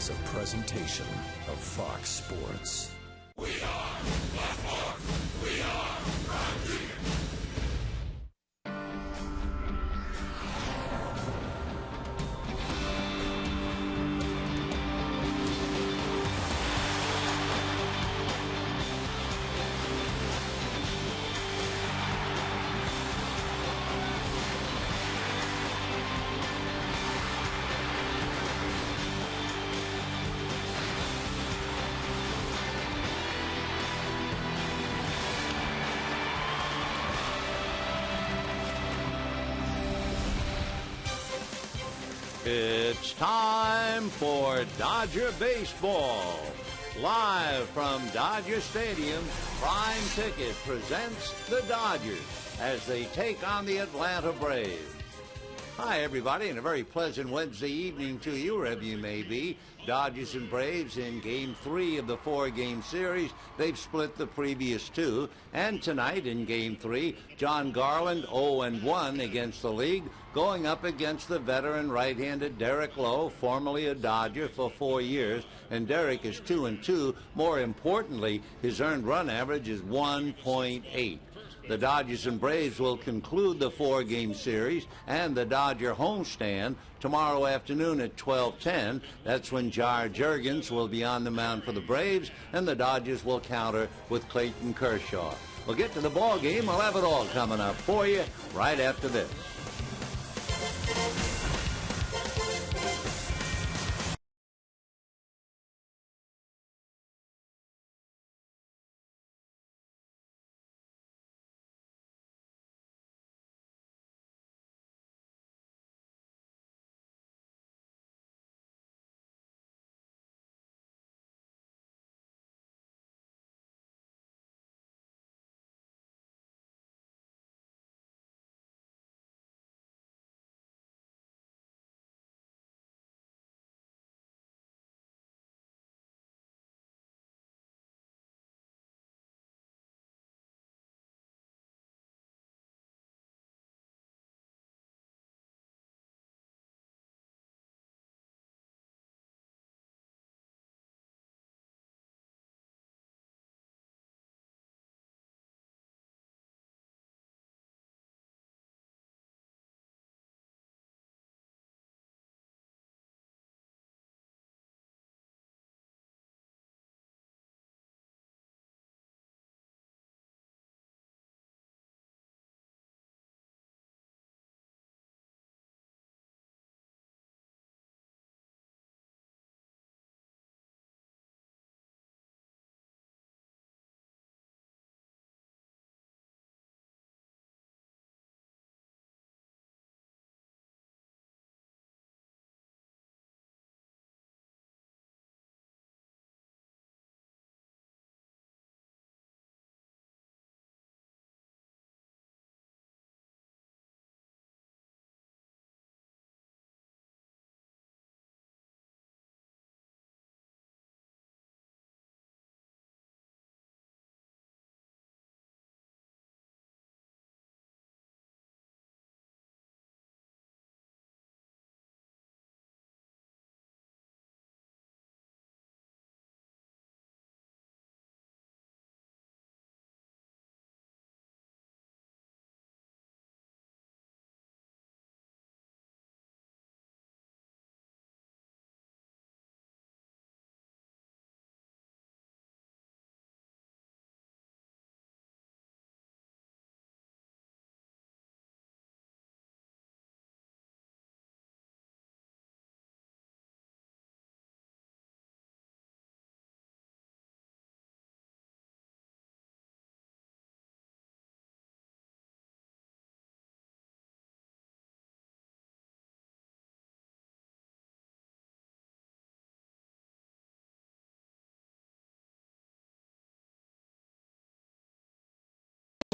is a presentation of Fox Sports. We are Black Hawk. We are Pregame. It's time for Dodger Baseball. Live from Dodger Stadium, Prime Ticket presents the Dodgers as they take on the Atlanta Braves. Hi, everybody, and a very pleasant Wednesday evening to you, wherever you may be. Dodgers and Braves in Game 3 of the 4-game series. They've split the previous 2. And tonight in Game 3, John Garland 0-1 against the league, going up against the veteran right-handed Derek Lowe, formerly a Dodger for 4 years. And Derek is 2-2. More importantly, his earned run average is 1.8. The Dodgers and Braves will conclude the 4-game series and the Dodger homestand tomorrow afternoon at 12:10. That's when Jar Jurgens will be on the mound for the Braves, and the Dodgers will counter with Clayton Kershaw. We'll get to the ball game. We'll have it all coming up for you right after this.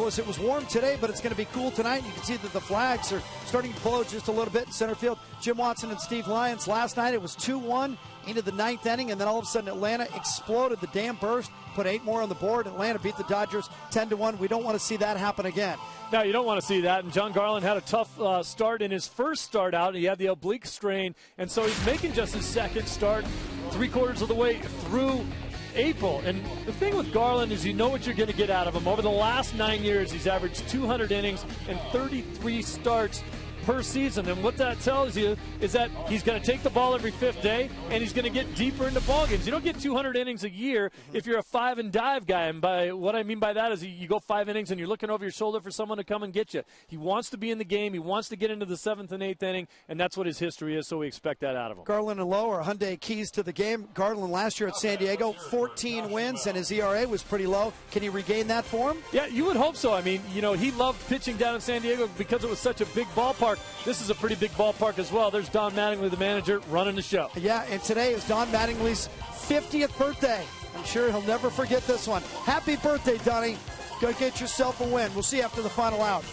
course, it was warm today, but it's going to be cool tonight. You can see that the flags are starting to blow just a little bit in center field. Jim Watson and Steve Lyons. Last night it was 2-1 into the ninth inning, and then all of a sudden Atlanta exploded. The dam burst, put 8 more on the board. Atlanta beat the Dodgers 10-1. We don't want to see that happen again. No, you don't want to see that. And John Garland had a tough start in his first start out. He had the oblique strain, and so he's making just his second start 3/4 of the way through April. And the thing with Garland is you know what you're going to get out of him. Over the last 9 years, he's averaged 200 innings and 33 starts per season. And what that tells you is that he's going to take the ball every 5th day, and he's going to get deeper into ball games. You don't get 200 innings a year if you're a 5 and dive guy. And by what I mean by that is you go 5 innings and you're looking over your shoulder for someone to come and get you. He wants to be in the game. He wants to get into the 7th and 8th inning, and that's what his history is, so we expect that out of him. Garland and Lowe are Hyundai keys to the game. Garland last year at San Diego, 14 wins, and his ERA was pretty low. Can he regain that form? Yeah, you would hope so. I mean, you know, he loved pitching down in San Diego because it was such a big ballpark. This is a pretty big ballpark as well. There's Don Mattingly, the manager, running the show. Yeah, and today is Don Mattingly's 50th birthday. I'm sure he'll never forget this one. Happy birthday, Donnie. Go get yourself a win. We'll see you after the final out.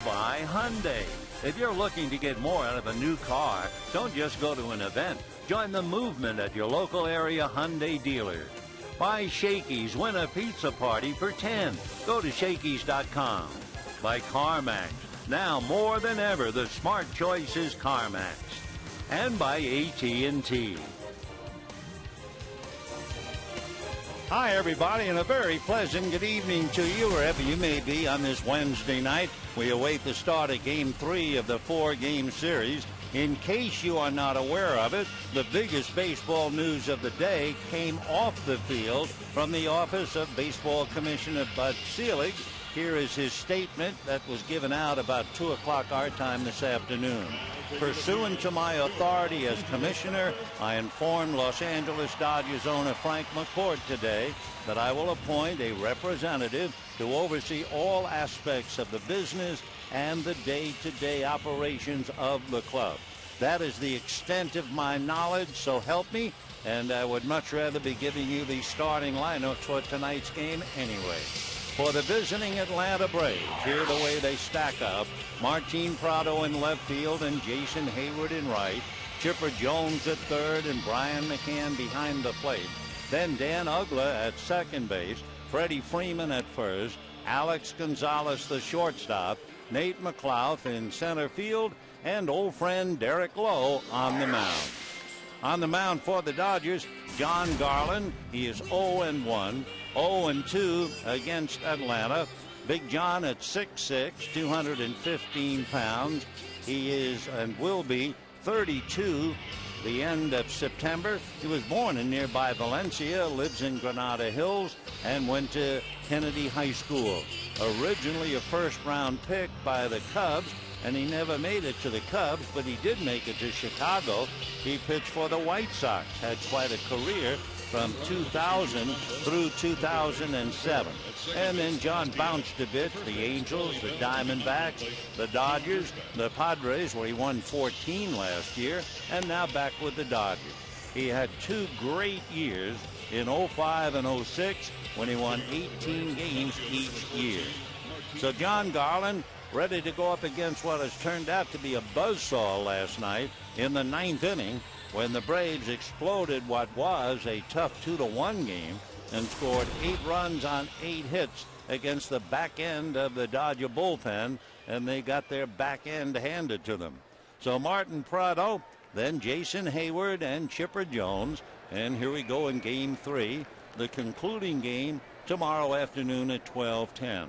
By Hyundai. If you're looking to get more out of a new car, don't just go to an event. Join the movement at your local area Hyundai dealer. Buy Shakey's, win a pizza party for 10. Go to Shakey's.com. By CarMax. Now more than ever, the smart choice is CarMax. And by AT&T. Hi, everybody, and a very pleasant good evening to you, wherever you may be on this Wednesday night. We await the start of Game 3 of the 4-game series. In case you are not aware of it, the biggest baseball news of the day came off the field from the office of Baseball Commissioner Bud Selig. Here is his statement that was given out about 2 o'clock our time this afternoon. Pursuant to my authority as commissioner, I informed Los Angeles Dodgers owner Frank McCourt today that I will appoint a representative to oversee all aspects of the business and the day-to-day operations of the club. That is the extent of my knowledge, so help me, and I would much rather be giving you the starting lineup for tonight's game anyway. For the visiting Atlanta Braves, here the way they stack up: Martin Prado in left field and Jason Hayward in right, Chipper Jones at third and Brian McCann behind the plate. Then Dan Uggla at second base, Freddie Freeman at first, Alex Gonzalez the shortstop, Nate McLouth in center field, and old friend Derek Lowe on the mound. On the mound for the Dodgers, John Garland. He is 0-1, 0-2 against Atlanta. Big John at 6'6", 215 pounds. He is and will be 32 the end of September. He was born in nearby Valencia, lives in Granada Hills, and went to Kennedy High School. Originally a first-round pick by the Cubs, and he never made it to the Cubs, but he did make it to Chicago. He pitched for the White Sox, had quite a career from 2000 through 2007. And then John bounced a bit. The Angels, the Diamondbacks, the Dodgers, the Padres, where he won 14 last year, and now back with the Dodgers. He had 2 great years in 05 and 06 when he won 18 games each year. So John Garland ready to go up against what has turned out to be a buzzsaw last night in the 9th inning, when the Braves exploded what was a tough 2-1 game and scored 8 runs on 8 hits against the back end of the Dodger bullpen, and they got their back end handed to them. So Martin Prado, then Jason Hayward and Chipper Jones, and here we go in Game 3, the concluding game tomorrow afternoon at 12:10.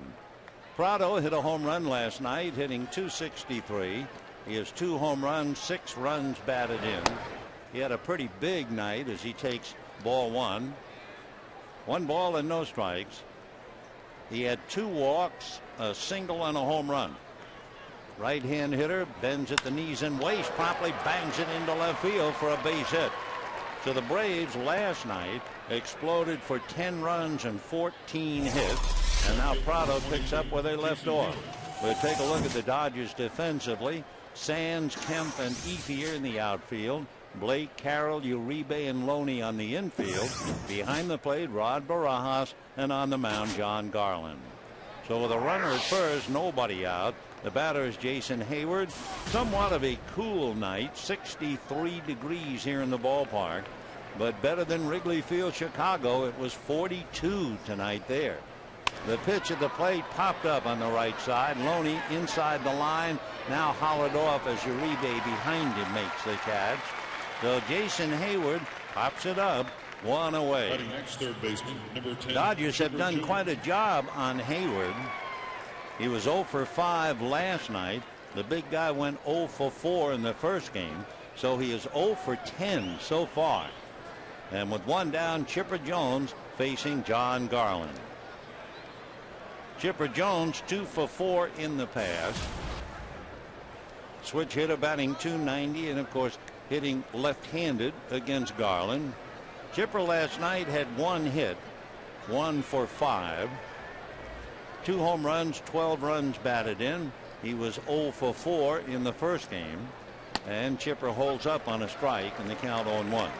Prado hit a home run last night, hitting .263. He has 2 home runs, 6 runs batted in. He had a pretty big night as he takes ball 1. 1 ball and no strikes. He had 2 walks, a single and a home run. Right-hand hitter bends at the knees and waist, promptly bangs it into left field for a base hit. So the Braves last night exploded for 10 runs and 14 hits, and now Prado picks up where they left off. We'll take a look at the Dodgers defensively. Sands, Kemp, and Ethier in the outfield. Blake, Carroll, Uribe, and Loney on the infield. Behind the plate, Rod Barajas, and on the mound, John Garland. So with a runner at first, nobody out. The batter is Jason Hayward. Somewhat of a cool night, 63 degrees here in the ballpark, but better than Wrigley Field, Chicago. It was 42 tonight there. The pitch at the plate popped up on the right side. Loney inside the line, now hollered off as Uribe behind him makes the catch. So Jason Hayward pops it up, 1 away. Next, third baseman, number 10, Dodgers have done quite a job on Hayward. He was 0 for 5 last night. The big guy went 0 for 4 in the first game, so he is 0 for 10 so far. And with 1 down, Chipper Jones facing John Garland. Chipper Jones 2 for 4 in the past. Switch hitter batting .290, and of course hitting left-handed against Garland. Chipper last night had 1 hit, 1 for 5. 2 home runs, 12 runs batted in. He was 0 for 4 in the first game, and Chipper holds up on a strike in the count 0-1.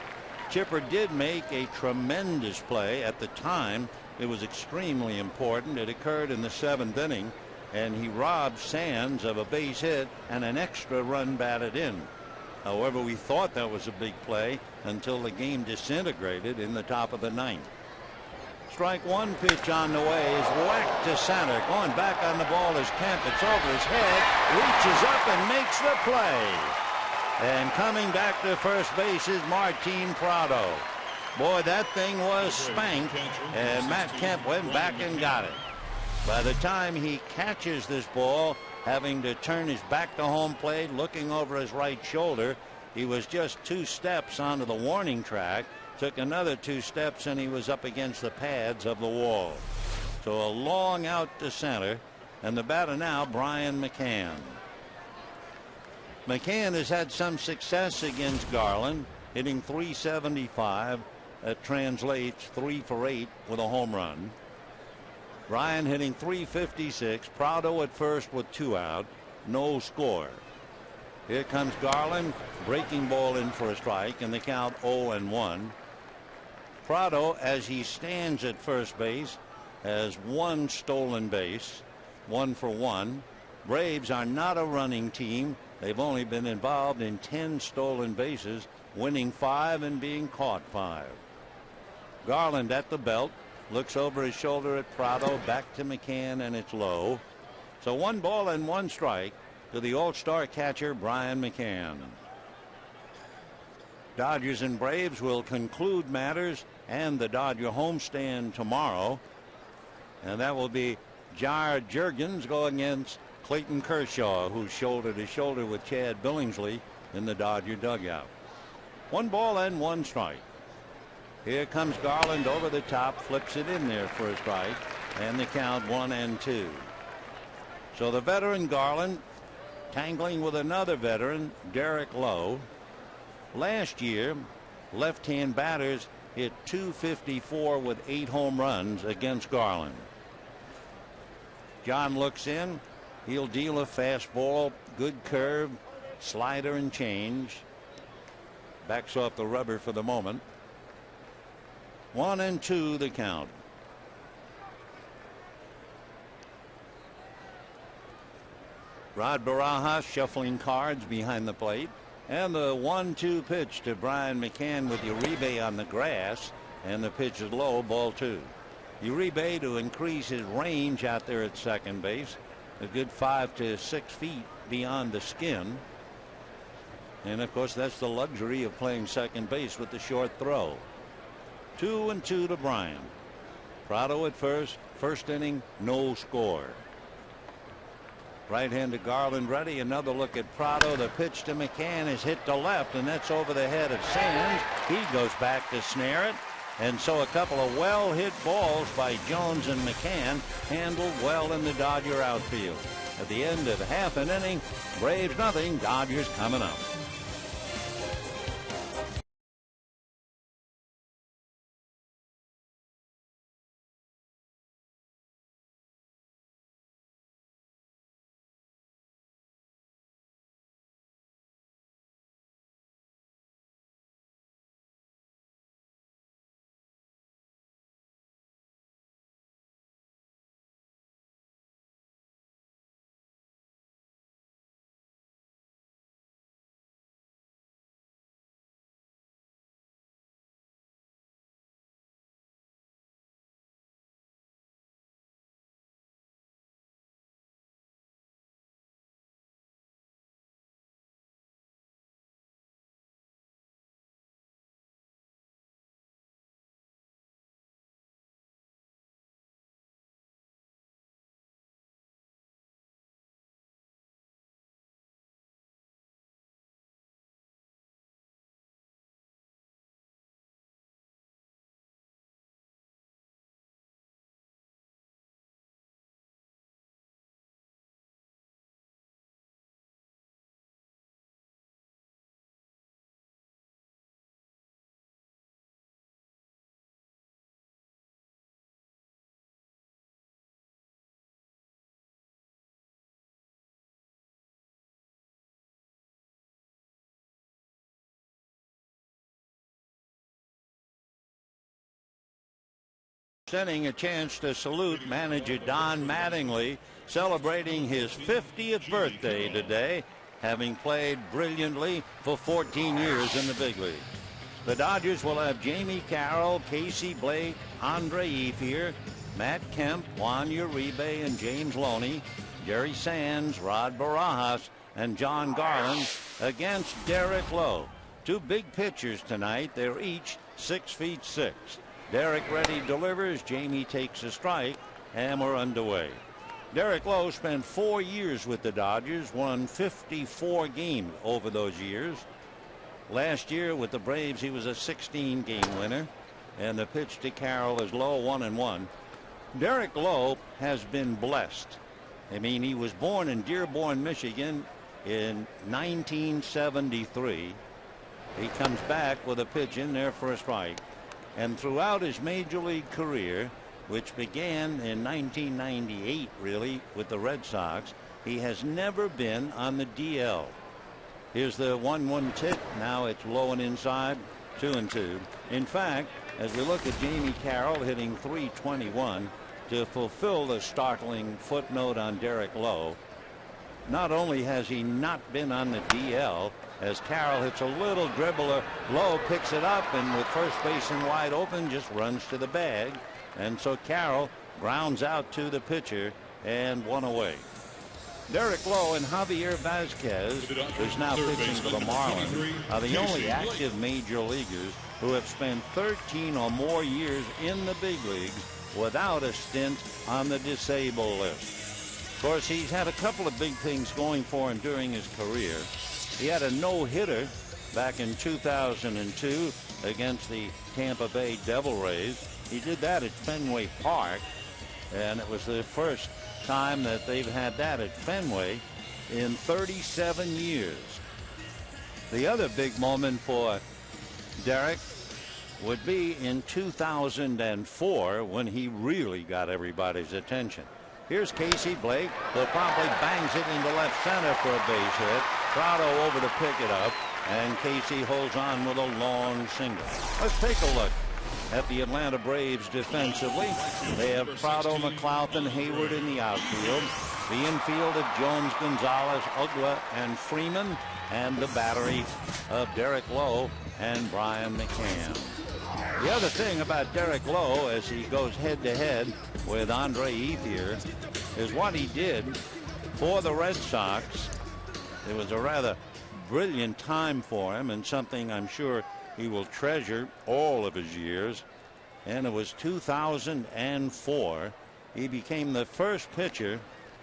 Chipper did make a tremendous play at the time. It was extremely important. It occurred in the 7th inning, and he robbed Sands of a base hit and an extra run batted in. However, we thought that was a big play until the game disintegrated in the top of the 9th. Strike 1 pitch on the way is whacked to center. Going back on the ball is Kemp. It's over his head, reaches up and makes the play. And coming back to first base is Martin Prado. Boy, that thing was spanked, and Matt Kemp went back and got it. By the time he catches this ball, having to turn his back to home plate, looking over his right shoulder, he was just 2 steps onto the warning track, took another 2 steps, and he was up against the pads of the wall. So a long out to center, and the batter now, Brian McCann. McCann has had some success against Garland, hitting .375. That translates 3 for 8 with a home run. Brian hitting .356. Prado at first with 2 out. No score. Here comes Garland. Breaking ball in for a strike, and the count 0-1. Prado, as he stands at first base, has 1 stolen base. 1 for 1. Braves are not a running team. They've only been involved in 10 stolen bases, winning 5 and being caught 5. Garland at the belt. Looks over his shoulder at Prado, back to McCann, and it's low. So 1 ball and 1 strike to the all-star catcher, Brian McCann. Dodgers and Braves will conclude matters and the Dodger homestand tomorrow. And that will be Jar Jurgens going against Clayton Kershaw, who's shoulder to shoulder with Chad Billingsley in the Dodger dugout. 1 ball and 1 strike. Here comes Garland over the top, flips it in there for a strike, and the count 1-2. So the veteran Garland tangling with another veteran, Derek Lowe. Last year, left-hand batters hit .254 with 8 home runs against Garland. John looks in. He'll deal a fastball, good curve, slider and change. Backs off the rubber for the moment. 1-2 the count. Rod Barajas shuffling cards behind the plate. And the 1-2 pitch to Brian McCann with Uribe on the grass. And the pitch is low, ball 2. Uribe to increase his range out there at second base. A good 5 to 6 feet beyond the skin. And of course, that's the luxury of playing second base with the short throw. 2-2 to Brian. Prado at first. First inning, no score. Right-handed Garland ready. Another look at Prado. The pitch to McCann is hit to left, and that's over the head of Sands. He goes back to snare it. And so a couple of well-hit balls by Jones and McCann handled well in the Dodger outfield. At the end of half an inning, Braves nothing, Dodgers coming up. Inning, a chance to salute manager Don Mattingly, celebrating his 50th birthday today, having played brilliantly for 14 years in the big leagues. The Dodgers will have Jamie Carroll, Casey Blake, Andre Ethier, Matt Kemp, Juan Uribe, and James Loney, Jerry Sands, Rod Barajas, and John Garland against Derek Lowe. 2 big pitchers tonight. They're each 6'6". Derek ready delivers. Jamie takes a strike, and we're underway. Derek Lowe spent 4 years with the Dodgers, won 54 games over those years. Last year with the Braves, he was a 16-game winner, and the pitch to Carroll is low, 1-1. Derek Lowe has been blessed. I mean, he was born in Dearborn, Michigan in 1973. He comes back with a pitch in there for a strike. And throughout his major league career, which began in 1998 really with the Red Sox, he has never been on the DL. Here's the 1-1 tip. Now it's low and inside, 2-2. In fact, as we look at Jamie Carroll hitting .321 to fulfill the startling footnote on Derek Lowe, not only has he not been on the DL, as Carroll hits a little dribbler, Lowe picks it up, and with first baseman wide open, just runs to the bag. And so Carroll grounds out to the pitcher, and 1 away. Derek Lowe and Javier Vazquez, who's now pitching for the Marlins, are the only active major leaguers who have spent 13 or more years in the big leagues without a stint on the disabled list. Of course, he's had a couple of big things going for him during his career. He had a no-hitter back in 2002 against the Tampa Bay Devil Rays. He did that at Fenway Park, and it was the first time that they've had that at Fenway in 37 years. The other big moment for Derek would be in 2004 when he really got everybody's attention. Here's Casey Blake, who promptly bangs it into left center for a base hit. Prado over to pick it up, and Casey holds on with a long single. Let's take a look at the Atlanta Braves defensively. They have Prado, McLaughlin, Hayward in the outfield. The infield of Jones, Gonzalez, Ugla, and Freeman, and the battery of Derek Lowe and Brian McCann. The other thing about Derek Lowe as he goes head-to-head with Andre Ethier is what he did for the Red Sox. It was a rather brilliant time for him and something I'm sure he will treasure all of his years. And it was 2004. He became the first pitcher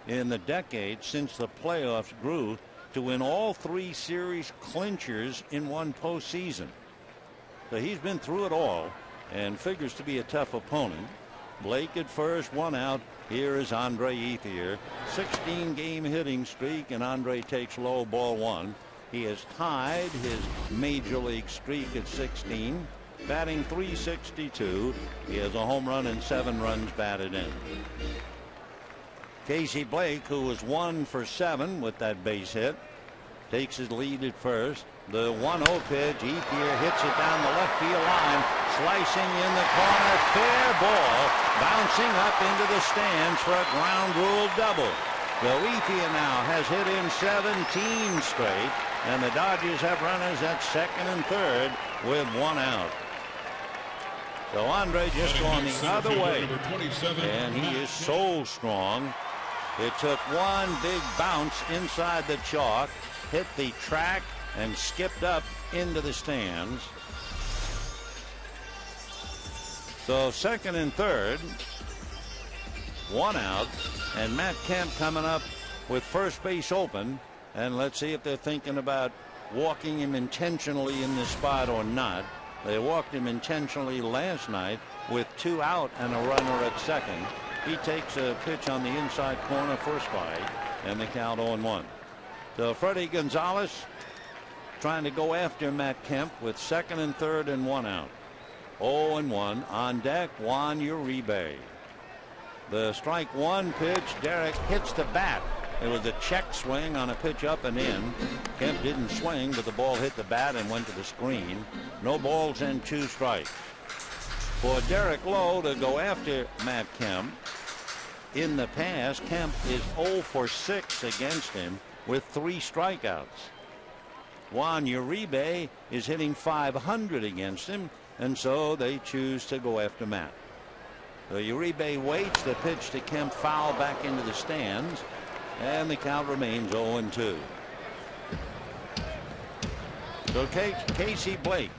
in the decade since the playoffs grew to win all three series clinchers in one postseason. So he's been through it all and figures to be a tough opponent. Blake at first, one out. Here is Andre Ethier. 16-game hitting streak, and Andre takes low, ball one. He has tied his major league streak at 16, batting .362. He has a home run and 7 runs batted in. Casey Blake, who was 1 for 7 with that base hit, takes his lead at first. The 1-0 pitch, Ethier hits it down the left field line, slicing in the corner, fair ball, bouncing up into the stands for a ground rule double. So Ethier now has hit in 17 straight, and the Dodgers have runners at second and third with 1 out. So Andre just going the other way, and he is so strong. It took one big bounce inside the chalk, hit the track, and skipped up into the stands. So second and third, 1 out, and Matt Kemp coming up with first base open. And let's see if they're thinking about walking him intentionally in this spot or not. They walked him intentionally last night with 2 out and a runner at second. He takes a pitch on the inside corner for a strike, and the count 0-1. So Freddie Gonzalez trying to go after Matt Kemp with second and third and 1 out. 0-1 on deck, Juan Uribe. The strike one pitch, Derek hits the bat. It was a check swing on a pitch up and in. Kemp didn't swing, but the ball hit the bat and went to the screen. No balls and 2 strikes. For Derek Lowe to go after Matt Kemp, in the past, Kemp is 0 for 6 against him with 3 strikeouts. Juan Uribe is hitting .500 against him, and so they choose to go after Matt. So Uribe waits, the pitch to Kemp foul back into the stands, and the count remains 0-2. So Casey Blake,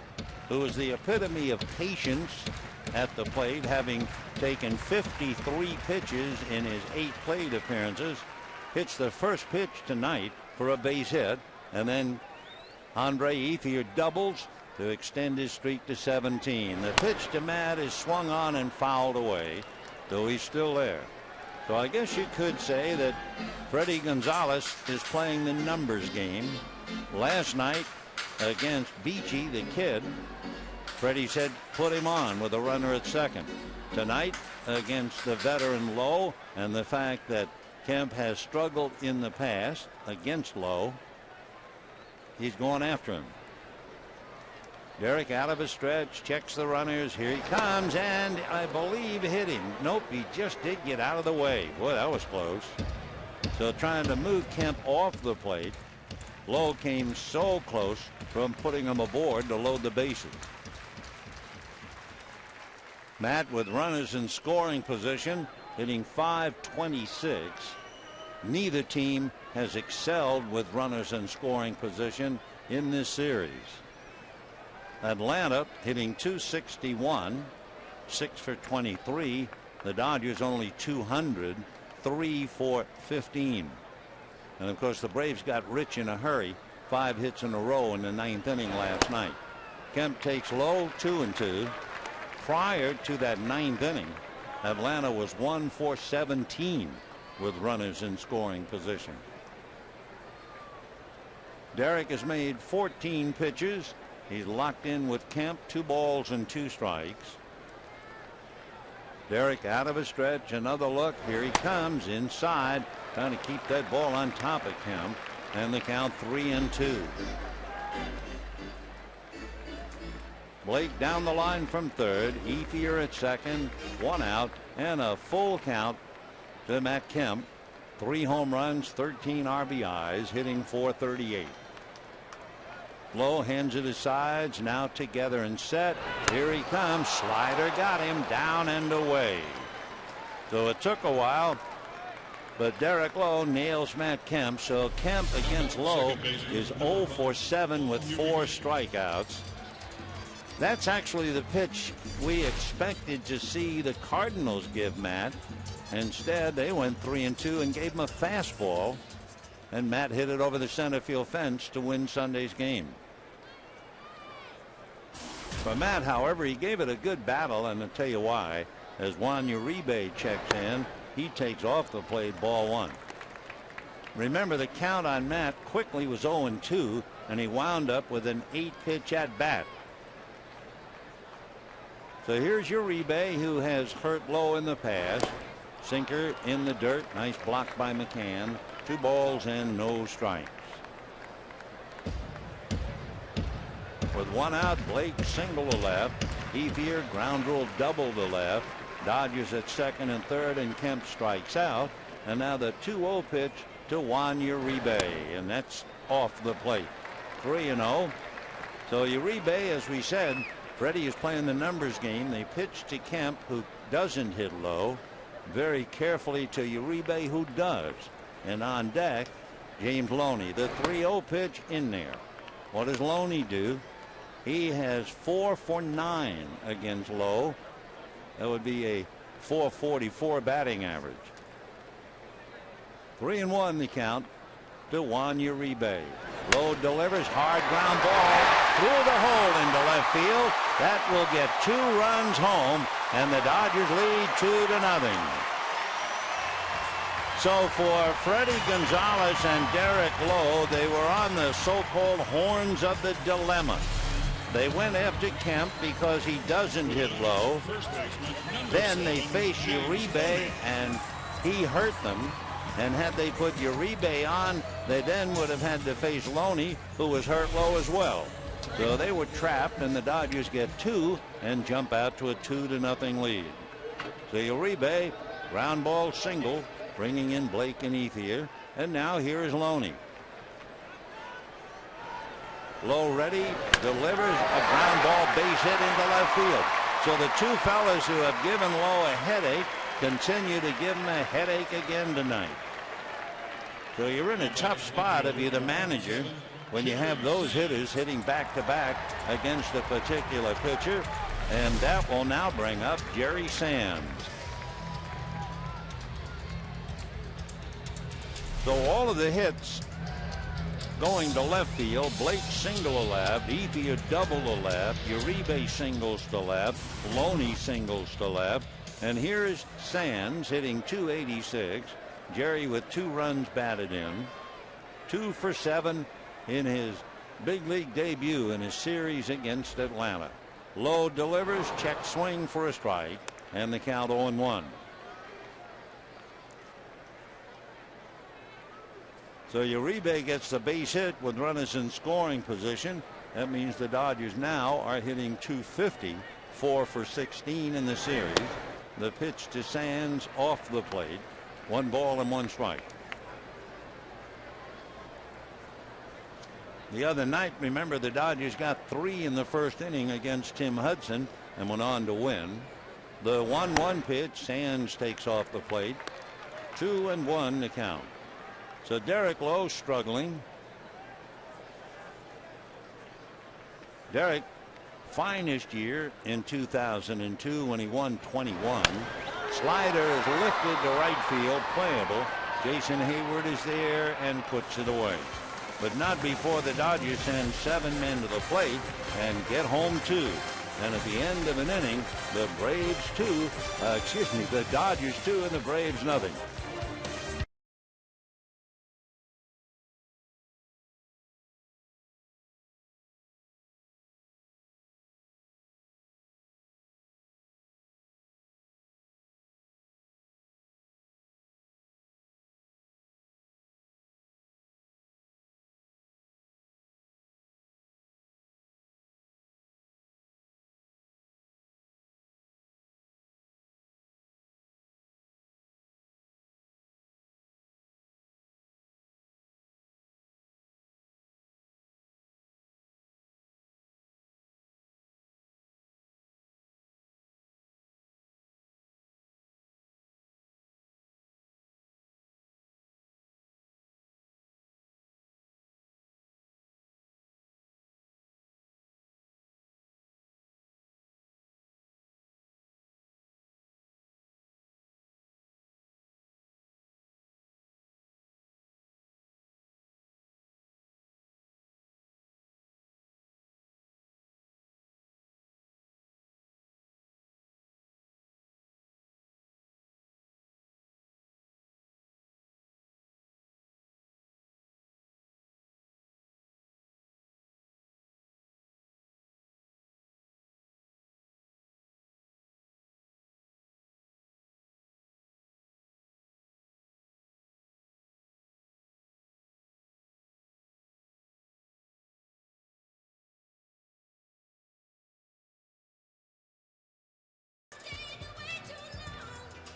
who is the epitome of patience at the plate, having taken 53 pitches in his 8 plate appearances, hits the first pitch tonight for a base hit, and then Andre Ethier doubles to extend his streak to 17. The pitch to Matt is swung on and fouled away, though he's still there. So I guess you could say that Freddie Gonzalez is playing the numbers game. Last night against Beachy, the kid, Freddie said put him on with a runner at second. Tonight against the veteran Lowe, and the fact that Kemp has struggled in the past against Lowe, he's going after him. Derek out of his stretch, checks the runners. Here he comes, and I believe hit him. Nope, he just did get out of the way. Boy, that was close. So trying to move Kemp off the plate. Lowe came so close from putting him aboard to load the bases. Matt with runners in scoring position, hitting .526. neither team has excelled with runners in scoring position in this series. Atlanta hitting .261, 6 for 23. The Dodgers only 200, 3 for 15. And of course the Braves got rich in a hurry, 5 hits in a row in the 9th inning last night. Kemp takes low, 2-2. Prior to that 9th inning, Atlanta was 1 for 17 with runners in scoring position. Derek has made 14 pitches. He's locked in with Kemp, 2 balls and 2 strikes. Derek out of a stretch, another look. Here he comes inside, trying to keep that ball on top of Kemp, and the count 3-2. Blake down the line from third, Ethier at second, 1 out, and a full count to Matt Kemp. 3 home runs, 13 RBIs, hitting .438. Lowe hands it aside, now together and set. Here he comes. Slider got him, down and away. So it took a while, but Derek Lowe nails Matt Kemp. So Kemp against Lowe is 0 for 7 with 4 strikeouts. That's actually the pitch we expected to see the Cardinals give Matt. Instead, they went 3-2 and gave him a fastball, and Matt hit it over the center field fence to win Sunday's game. For Matt, however, he gave it a good battle, and I'll tell you why. As Juan Uribe checks in, he takes off the plate, ball 1. Remember, the count on Matt quickly was 0-2, and he wound up with an 8-pitch at bat. So here's Uribe, who has hurt Lowe in the past. Sinker in the dirt. Nice block by McCann. 2 balls and no strikes. With 1 out, Blake single to left. Ethier ground rule double to left. Dodgers at second and third, and Kemp strikes out. And now the 2-0 pitch to Juan Uribe, and that's off the plate. 3-0. So Uribe, as we said, Freddie is playing the numbers game. They pitch to Kemp, who doesn't hit low. Very carefully to Uribe, who does. And on deck, James Loney. The 3-0 pitch in there. What does Loney do? He has 4 for 9 against Lowe. That would be a .444 batting average. 3-1 the count to Juan Uribe. Lowe delivers, hard ground ball through the hole into left field. That will get 2 runs home, and the Dodgers lead 2-0. So for Freddie Gonzalez and Derek Lowe, they were on the so-called horns of the dilemma. They went after Kemp because he doesn't hit low. Then they faced Uribe, and he hurt them. And had they put Uribe on, they then would have had to face Loney, who was hurt low as well. So they were trapped, and the Dodgers get 2 and jump out to a 2-0 lead. So Uribe, ground ball single, bringing in Blake and Ethier. And now here is Loney. Lowe ready, delivers a ground ball base hit into left field. So the 2 fellas who have given Lowe a headache continue to give him a headache again tonight. So you're in a tough spot if you're the manager when you have those hitters hitting back to back against a particular pitcher. And that will now bring up Jerry Sands. So all of the hits going to left field. Blake single to left, Ethier double to left, Uribe singles to left, Loney singles to left, and here's Sands hitting .286. Jerry with 2 runs batted in, 2 for 7 in his big league debut in his series against Atlanta. Lowe delivers, check swing for a strike, and the count 0-1. So Uribe gets the base hit with runners in scoring position. That means the Dodgers now are hitting .250, 4 for 16 in the series. The pitch to Sands off the plate. 1 ball and 1 strike. The other night, remember, the Dodgers got 3 in the first inning against Tim Hudson and went on to win. The 1-1 pitch, Sands takes off the plate. 2-1 to count. So Derek Lowe struggling. Derek, finest year in 2002 when he won 21. Slider is lifted to right field, playable. Jason Hayward is there and puts it away. But not before the Dodgers send 7 men to the plate and get home 2. And at the end of an inning, the Dodgers 2 and the Braves nothing.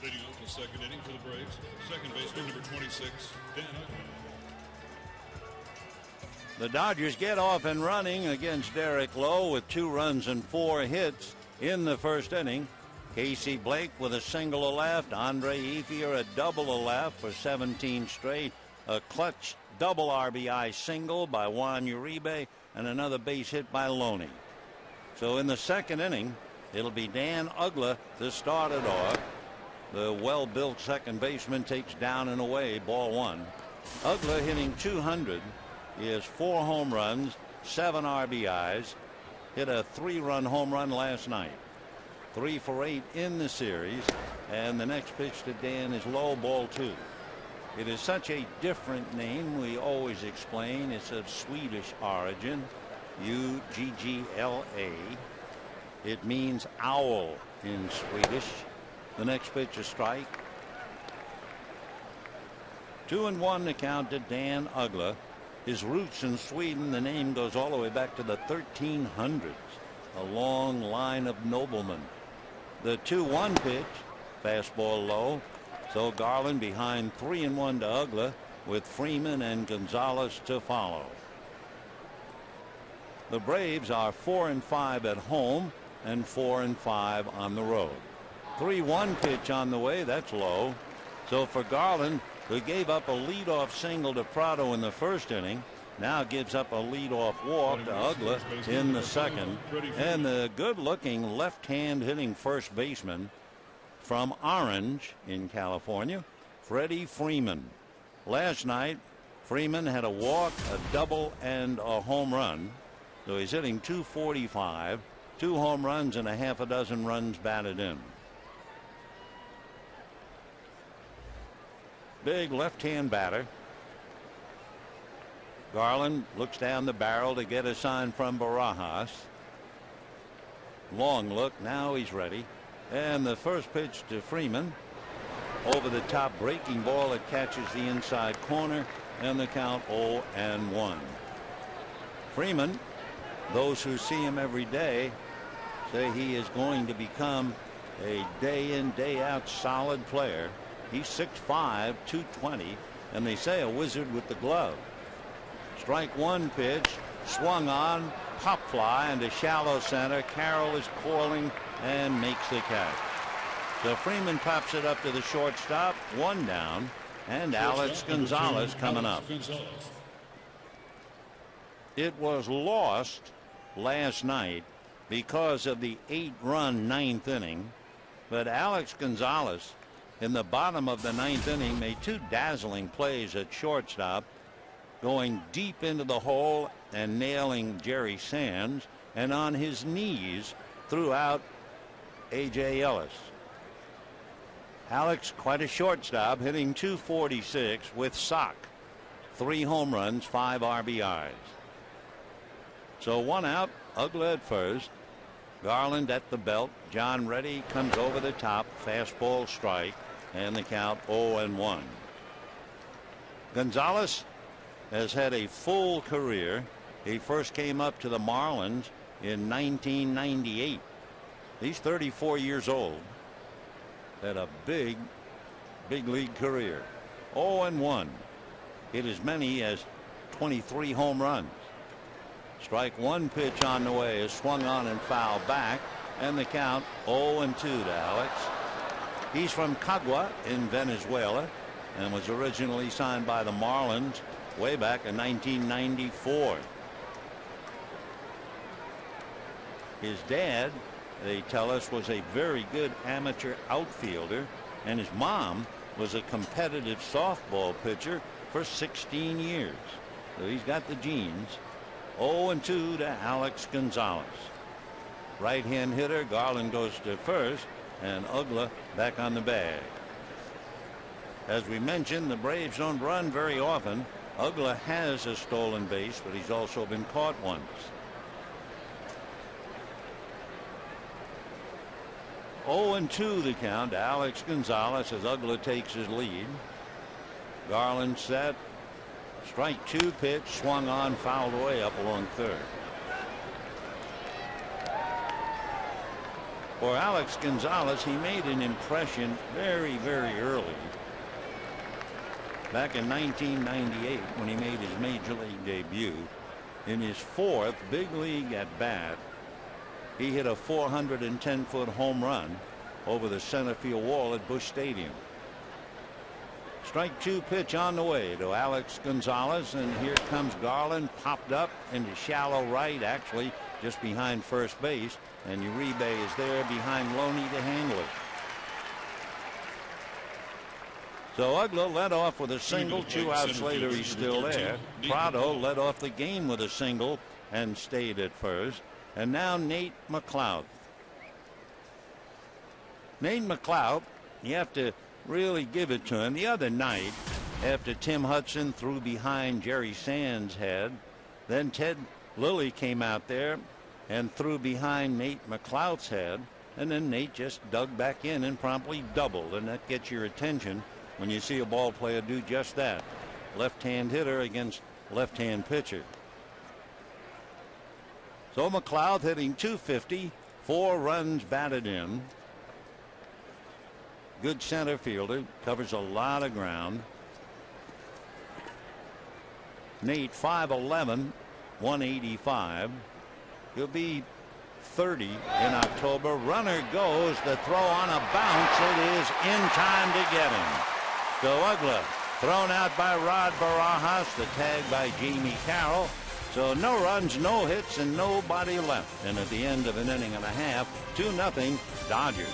Leading off the second inning for the Braves, second baseman number 26, Dan Uggla. The Dodgers get off and running against Derek Lowe with 2 runs and 4 hits in the first inning. Casey Blake with a single to left. Andre Ethier a double to left for 17 straight. A clutch double RBI single by Juan Uribe and another base hit by Loney. So in the second inning, it'll be Dan Uggla to start it off. The well-built second baseman takes down and away, ball 1. Uggla hitting .200. He has 4 home runs, 7 RBIs. Hit a 3-run home run last night. 3 for 8 in the series. And the next pitch to Dan is low, ball 2. It is such a different name. We always explain it's of Swedish origin. Uggla. It means owl in Swedish. The next pitch a strike. 2-1 to count to Dan Uggla. His roots in Sweden, the name goes all the way back to the 1300s. A long line of noblemen. The 2-1 pitch, fastball low. So Garland behind 3-1 to Uggla with Freeman and Gonzalez to follow. The Braves are 4-5 at home and 4-5 on the road. 3-1 pitch on the way. That's low. So for Garland, who gave up a leadoff single to Prado in the first inning, now gives up a leadoff walk to Uggla in the second. And the good-looking left-hand hitting first baseman from Orange in California, Freddie Freeman. Last night, Freeman had a walk, a double, and a home run. So he's hitting .245, 2 home runs and a half a dozen runs batted in. Big left-hand batter. Garland looks down the barrel to get a sign from Barajas. Long look. Now he's ready. And the first pitch to Freeman. Over the top breaking ball that catches the inside corner. And the count 0-1. Freeman, those who see him every day say he is going to become a day in day out solid player. He's 6'5", 220, and they say a wizard with the glove. Strike 1 pitch, swung on, pop fly into shallow center. Carroll is calling and makes the catch. So Freeman pops it up to the shortstop, 1 down. and Alex Gonzalez coming up. It was lost last night because of the 8-run ninth inning, but Alex Gonzalez in the bottom of the ninth inning made 2 dazzling plays at shortstop, going deep into the hole and nailing Jerry Sands, and on his knees threw out A.J. Ellis. Alex, quite a shortstop, hitting .246 with sock. 3 home runs, 5 RBIs. So 1 out, Uggla at first. Garland at the belt. John Reddy comes over the top. Fastball strike. And the count 0-1. Gonzalez has had a full career. He first came up to the Marlins in 1998. He's 34 years old. Had a big league career. 0-1. Hit as many as 23 home runs. Strike 1 pitch on the way is swung on and fouled back, and the count 0-2 to Alex. He's from Cagua in Venezuela and was originally signed by the Marlins way back in 1994. His dad, they tell us, was a very good amateur outfielder, and his mom was a competitive softball pitcher for 16 years. So he's got the genes. 0-2 to Alex Gonzalez. Right-hand hitter. Garland goes to first, and Uggla back on the bag. As we mentioned, the Braves don't run very often. Uggla has a stolen base, but he's also been caught once. 0-2 the count. Alex Gonzalez as Uggla takes his lead. Garland set. Strike 2 pitch swung on, fouled away up along third. For Alex Gonzalez, he made an impression very early. Back in 1998 when he made his major league debut. In his 4th big league at bat, he hit a 410-foot home run over the center field wall at Busch Stadium. Strike 2 pitch on the way to Alex Gonzalez, and here comes Garland, popped up into shallow right, actually just behind first base, and Uribe is there behind Loney to handle it. So Uggla led off with a single. 2 outs later, he's still there. Prado led off the game with a single and stayed at first. And now Nate McLeod. Nate McLeod, you have to really give it to him. The other night, after Tim Hudson threw behind Jerry Sands' head, then Ted Lilly came out there and threw behind Nate McLeod's head, and then Nate just dug back in and promptly doubled, and that gets your attention when you see a ball player do just that. Left-hand hitter against left-hand pitcher. So McLeod hitting .250, 4 runs batted in. Good center fielder, covers a lot of ground. Nate 5'11", 185. He'll be 30 in October. Runner goes. The throw on a bounce. It is in time to get him. So Uggla thrown out by Rod Barajas. The tag by Jamie Carroll. So no runs, no hits, and nobody left. And at the end of an inning and a half, 2-0 Dodgers.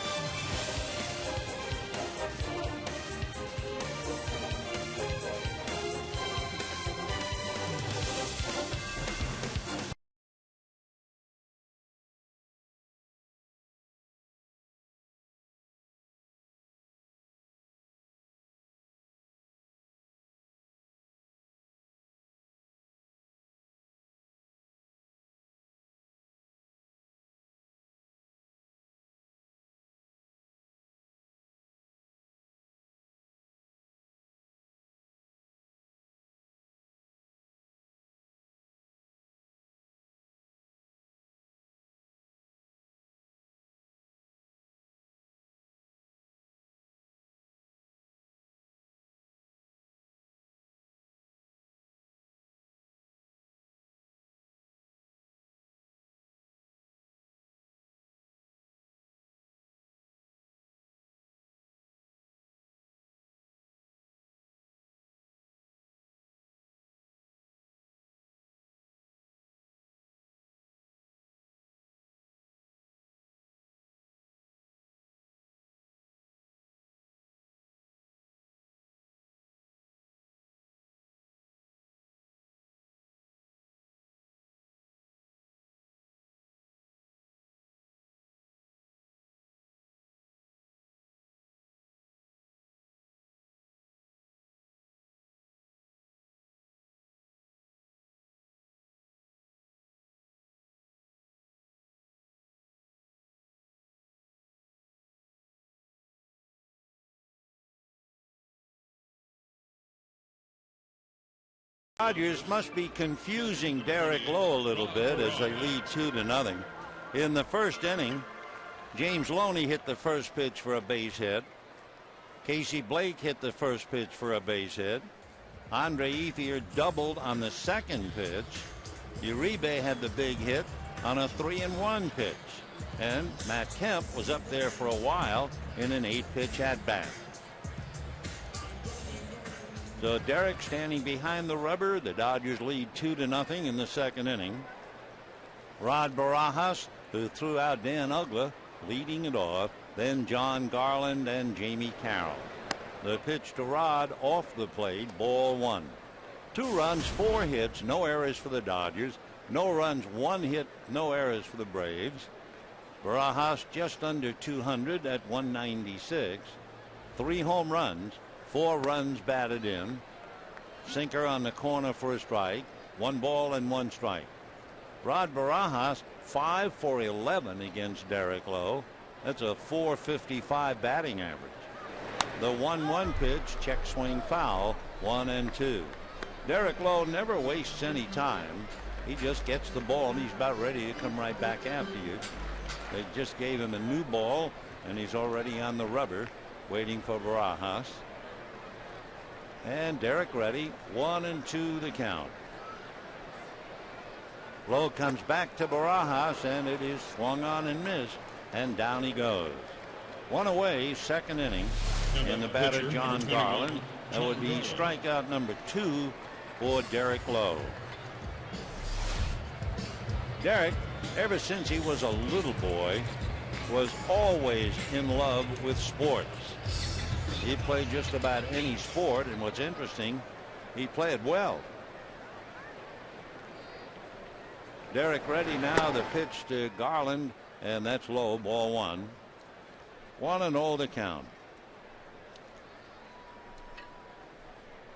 Dodgers must be confusing Derek Lowe a little bit as they lead 2-0. In the first inning, James Loney hit the first pitch for a base hit. Casey Blake hit the first pitch for a base hit. Andre Ethier doubled on the second pitch. Uribe had the big hit on a 3-1 pitch. And Matt Kemp was up there for a while in an 8-pitch at-bat. So Derek standing behind the rubber. The Dodgers lead 2-0 in the second inning. Rod Barajas, who threw out Dan Uggla, leading it off. Then John Garland and Jamie Carroll. The pitch to Rod off the plate, ball 1. 2 runs, 4 hits, no errors for the Dodgers. No runs, 1 hit, no errors for the Braves. Barajas just under 200 at 196. 3 home runs, 4 runs batted in. Sinker on the corner for a strike. 1 ball and 1 strike. Rod Barajas 5 for 11 against Derek Lowe. That's a .455 batting average. The 1-1 pitch, check swing foul, 1-2. Derek Lowe never wastes any time. He just gets the ball and he's about ready to come right back after you. They just gave him a new ball and he's already on the rubber waiting for Barajas. And Derek ready, 1-2 the count. Lowe comes back to Barajas and it is swung on and missed, and down he goes. 1 away, second inning. And the batter, John Garland. That would be strikeout number 2 for Derek Lowe. Derek, ever since he was a little boy, was always in love with sports. He played just about any sport, and what's interesting, he played well. Derek ready now, the pitch to Garland, and that's low, ball 1. 1-0 the count.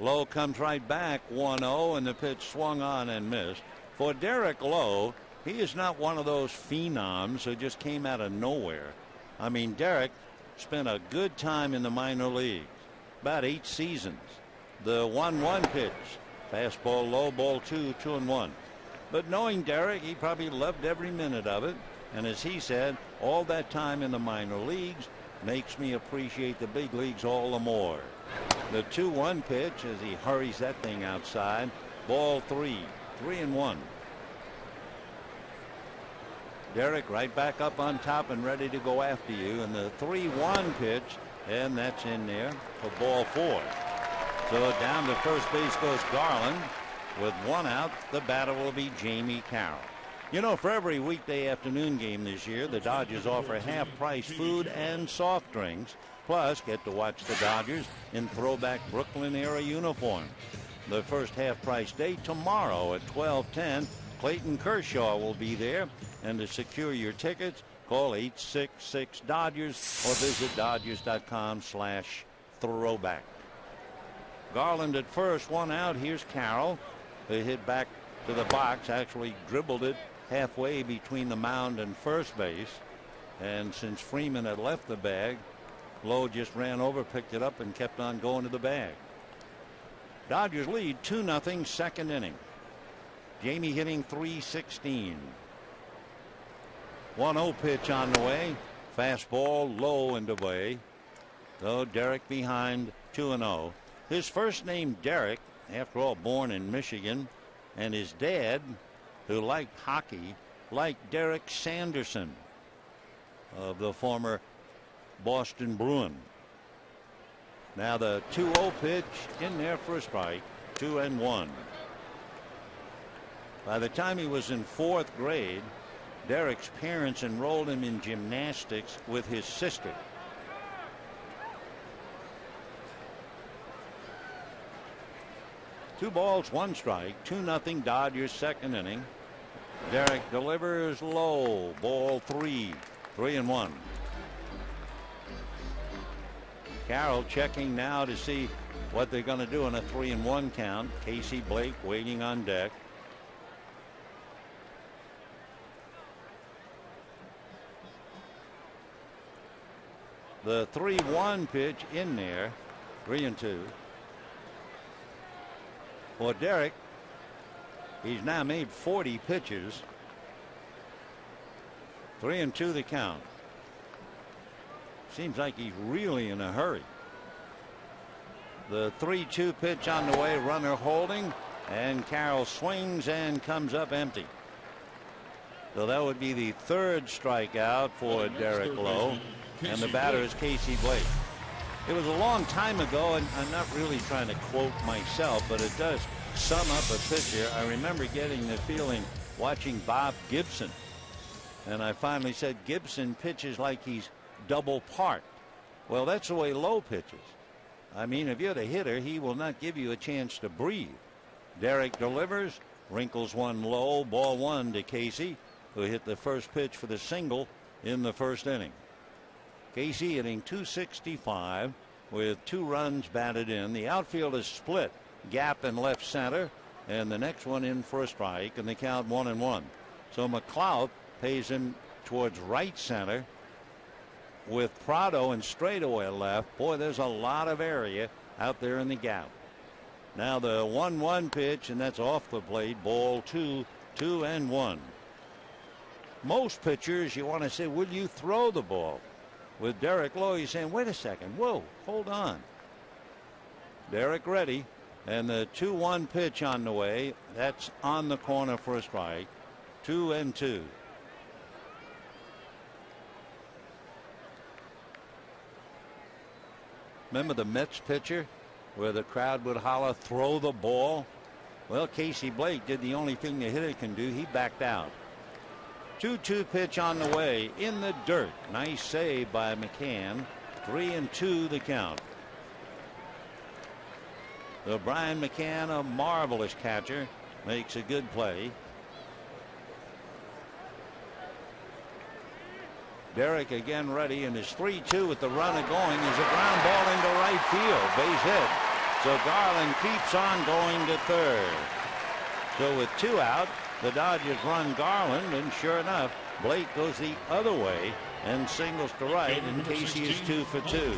Lowe comes right back, 1-0, and the pitch swung on and missed. For Derek Lowe, he is not one of those phenoms who just came out of nowhere. I mean, Derek spent a good time in the minor leagues, about 8 seasons. The 1-1 pitch, fastball low, ball 2, 2-1. But knowing Derek, he probably loved every minute of it. And as he said, all that time in the minor leagues makes me appreciate the big leagues all the more. The 2-1 pitch as he hurries that thing outside, ball 3, 3-1. Derek right back up on top and ready to go after you, and the 3-1 pitch, and that's in there for ball 4. So down to first base goes Garland. With 1 out, the batter will be Jamie Carroll. You know, for every weekday afternoon game this year, the Dodgers offer half-price food and soft drinks. Plus, get to watch the Dodgers in throwback Brooklyn-era uniforms. The first half-price day tomorrow at 12:10. Clayton Kershaw will be there. And to secure your tickets, call 866-DODGERS or visit Dodgers.com/throwback. Garland at first, 1 out. Here's Carroll. They hit back to the box, actually dribbled it halfway between the mound and first base. And since Freeman had left the bag, Lowe just ran over, picked it up, and kept on going to the bag. Dodgers lead 2-0 second inning. Jamie hitting .316. 1-0 pitch on the way. Fastball low and away. So Derek behind 2-0. His first name Derek, after all born in Michigan, and his dad, who liked hockey, liked Derek Sanderson of the former Boston Bruin. Now the 2-0 pitch in there for a strike, 2-1. By the time he was in 4th grade, Derek's parents enrolled him in gymnastics with his sister. Two balls, 1 strike, 2-0 Dodgers second inning. Derek delivers low, ball 3, 3-1. Carroll checking now to see what they're going to do in a 3-1 count. Casey Blake waiting on deck. The 3-1 pitch in there, 3-2. For Derek, He's now made 40 pitches. 3-2 the count. Seems like he's really in a hurry. The 3-2 pitch on the way, runner holding, and Carroll swings and comes up empty. So that would be the third strikeout for Derek Lowe, and the batter is Casey Blake. It was a long time ago, and I'm not really trying to quote myself, but it does sum up a pitcher. I remember getting the feeling watching Bob Gibson, and I finally said, Gibson pitches like he's double parked. Well, that's the way Lowe pitches. I mean, if you're the hitter, he will not give you a chance to breathe. Derek delivers, wrinkles one low, ball one to Casey, who hit the first pitch for the single in the first inning. Casey hitting .265 with 2 runs batted in. The outfield is split, gap in left center, and the next one in for a strike, and the count 1-1. So McLeod pays him towards right center with Prado and straightaway left. Boy, there's a lot of area out there in the gap. Now the 1-1 pitch, and that's off the plate. Ball 2, 2-1. Most pitchers, you want to say, will you throw the ball? With Derek Lowe, you're saying, wait a second, whoa, hold on. Derek ready, and the 2-1 pitch on the way. That's on the corner for a strike. 2-2. Remember the Mets pitcher where the crowd would holler, throw the ball? Well, Casey Blake did the only thing the hitter can do. He backed out. 2-2 pitch on the way, in the dirt. Nice save by McCann. 3-2 the count. So Brian McCann, a marvelous catcher, makes a good play. Derek again ready, and his 3-2 with the runner going is a ground ball into right field. Base hit. So Garland keeps on going to third. So with 2 out, the Dodgers run Garland, and sure enough, Blake goes the other way and singles to right, and Casey is 2 for 2.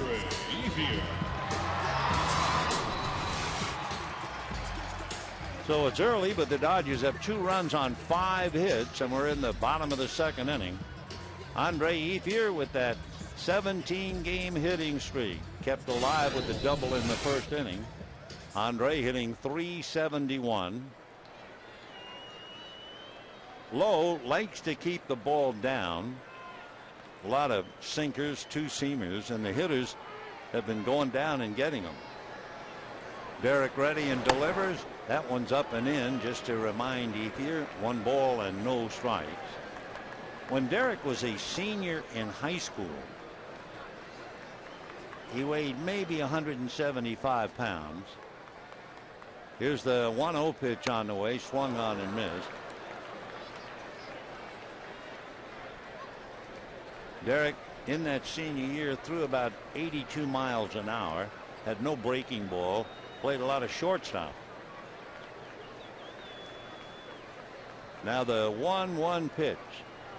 So it's early, but the Dodgers have 2 runs on 5 hits, and we're in the bottom of the second inning. Andre Ethier with that 17-game hitting streak, kept alive with the double in the first inning. Andre hitting .371. Lowe likes to keep the ball down. A lot of sinkers, 2-seamers, and the hitters have been going down and getting them. Derek ready and delivers. That one's up and in, just to remind Ethier, 1 ball and no strikes. When Derek was a senior in high school, he weighed maybe 175 pounds. Here's the 1-0 pitch on the way, swung on and missed. Derek, in that senior year, threw about 82 miles an hour, had no breaking ball, played a lot of shortstop. Now the 1-1 pitch.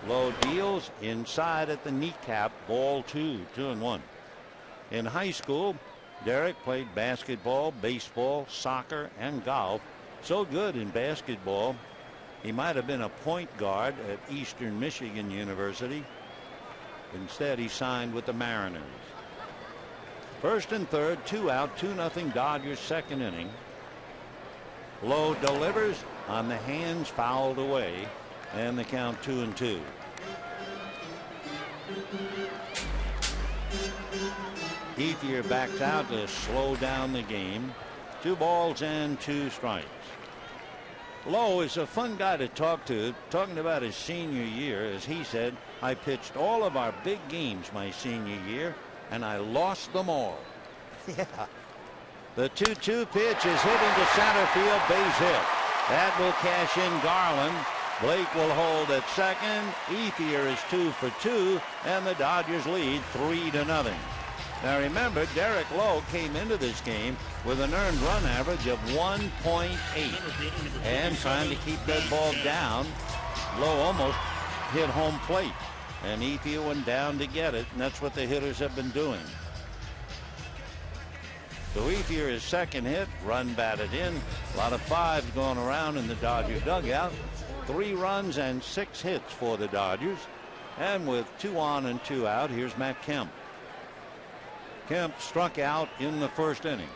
Lowe deals inside at the kneecap. Ball 2, 2-1. In high school, Derek played basketball, baseball, soccer, and golf. So good in basketball, he might have been a point guard at Eastern Michigan University. Instead, he signed with the Mariners. First and third, 2 out, 2-0 Dodgers, second inning. Lowe delivers on the hands, fouled away, and the count 2-2. Ethier backs out to slow down the game. 2 balls and 2 strikes. Lowe is a fun guy to talk to, talking about his senior year. As he said, I pitched all of our big games my senior year, and I lost them all. Yeah. The 2-2 pitch is hit into center field, base hit. That will cash in Garland. Blake will hold at second. Ethier is 2 for 2, and the Dodgers lead 3-0. Now remember, Derek Lowe came into this game with an earned run average of 1.8, and trying to keep that ball down, Lowe almost hit home plate, and Ethier went down to get it, and that's what the hitters have been doing. So Ethier, his second hit, run batted in. A lot of fives going around in the Dodger dugout. 3 runs and 6 hits for the Dodgers. And with 2 on and 2 out, here's Matt Kemp. Kemp struck out in the first inning.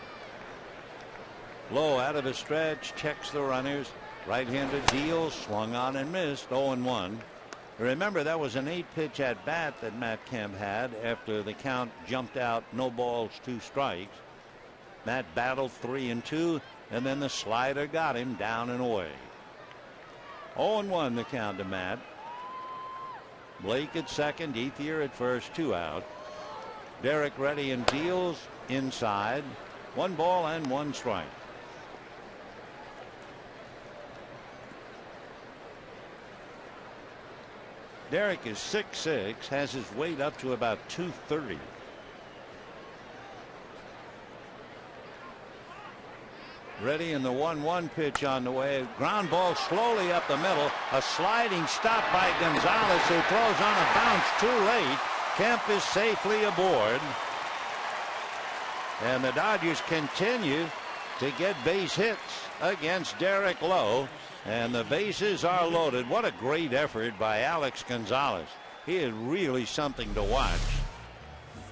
Low out of a stretch, checks the runners. Right-hander deals, swung on and missed, 0-1. Remember, that was an 8-pitch at bat that Matt Kemp had after the count jumped out, no balls, 2 strikes. Matt battled 3-2, and then the slider got him down and away. 0-1 the count to Matt. Blake at second, Ethier at first, 2 out. Derek ready and deals inside. 1 ball and 1 strike. Derek is 6'6", has his weight up to about 230. Ready in the 1-1 pitch on the way. Ground ball slowly up the middle. A sliding stop by Gonzalez, who throws on a bounce too late. Kemp is safely aboard. And the Dodgers continue to get base hits against Derek Lowe. And the bases are loaded. What a great effort by Alex Gonzalez. He is really something to watch.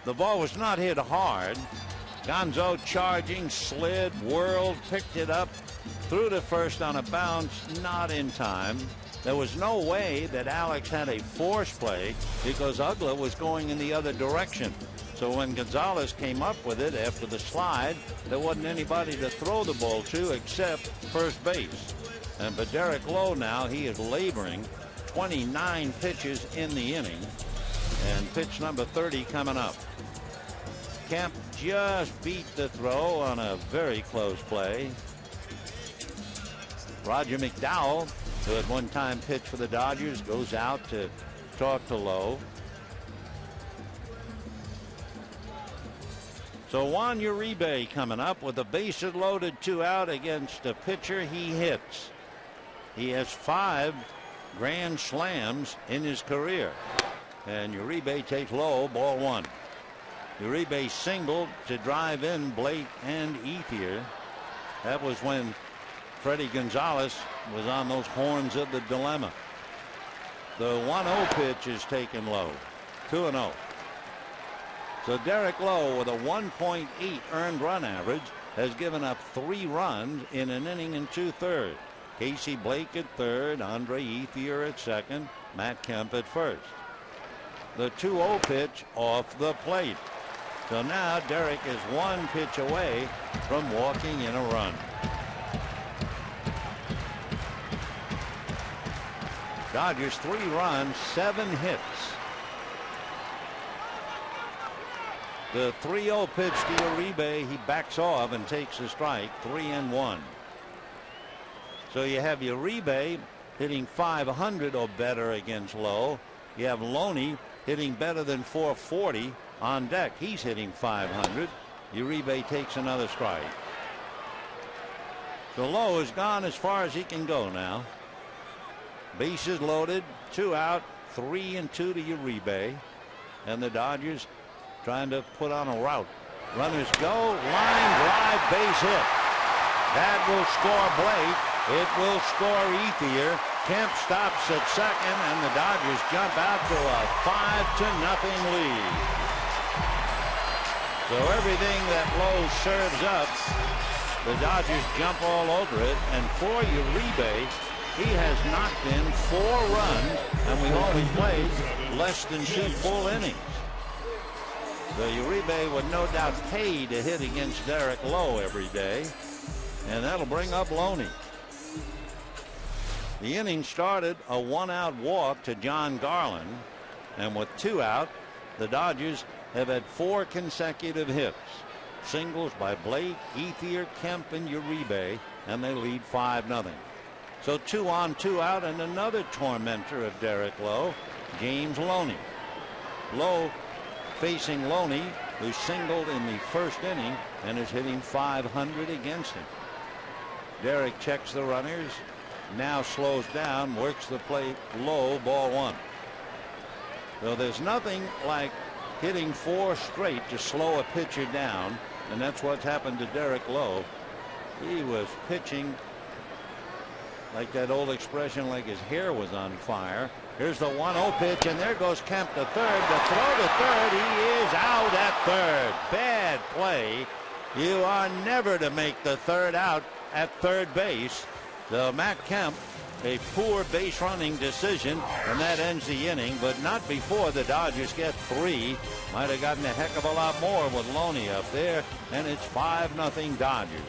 The ball was not hit hard. Gonzo charging, slid, whirled, picked it up, threw to first on a bounce, not in time. There was no way that Alex had a force play because Ugla was going in the other direction. So when Gonzalez came up with it after the slide, there wasn't anybody to throw the ball to except first base. And for Derek Lowe now, he is laboring. 29 pitches in the inning, and pitch number 30 coming up. Kemp just beat the throw on a very close play. Roger McDowell, who at one time pitched for the Dodgers, goes out to talk to Lowe. So Juan Uribe coming up with a bases loaded, 2 out against a pitcher he hits. He has 5 grand slams in his career. And Uribe takes low, ball 1. Uribe singled to drive in Blake and Ethier. That was when Freddie Gonzalez was on those horns of the dilemma. The 1-0 pitch is taken low. 2-0. So Derek Lowe, with a 1.8 earned run average, has given up 3 runs in an inning and 2/3. Casey Blake at third, Andre Ethier at second, Matt Kemp at first. The 2-0 pitch off the plate. So now Derek is 1 pitch away from walking in a run. Dodgers 3 runs, 7 hits. The 3-0 pitch to Uribe, he backs off and takes a strike, 3-1. So you have Uribe hitting 500 or better against Lowe. You have Loney hitting better than 440 on deck. He's hitting 500. Uribe takes another strike. So Lowe has gone as far as he can go now. Bases loaded, 2 out, 3-2 to Uribe. And the Dodgers trying to put on a rout. Runners go, line drive, base hit. That will score Blake. It will score Ethier. Kemp stops at second, and the Dodgers jump out to a 5-0 lead. So everything that Lowe serves up, the Dodgers jump all over it. And for Uribe, he has knocked in 4 runs, and we've only played less than 2 full innings. So Uribe would no doubt pay to hit against Derek Lowe every day, and that'll bring up Loney. The inning started a 1-out walk to John Garland, and with 2 out, the Dodgers have had 4 consecutive hits. Singles by Blake, Ethier, Kemp, and Uribe, and they lead 5-0. So 2 on, 2 out, and another tormentor of Derek Lowe, James Loney. Lowe facing Loney, who singled in the first inning and is hitting 500 against him. Derek checks the runners, now slows down, works the plate low, ball 1. So there's nothing like hitting 4 straight to slow a pitcher down. And that's what's happened to Derek Lowe. He was pitching like that old expression, like his hair was on fire. Here's the 1-0 pitch, and there goes Kemp to third. The throw to third. He is out at third. Bad play. You are never to make the third out at third base. So Matt Kemp, a poor base running decision, and that ends the inning, but not before the Dodgers get 3. Might have gotten a heck of a lot more with Loney up there, and it's 5-0 Dodgers.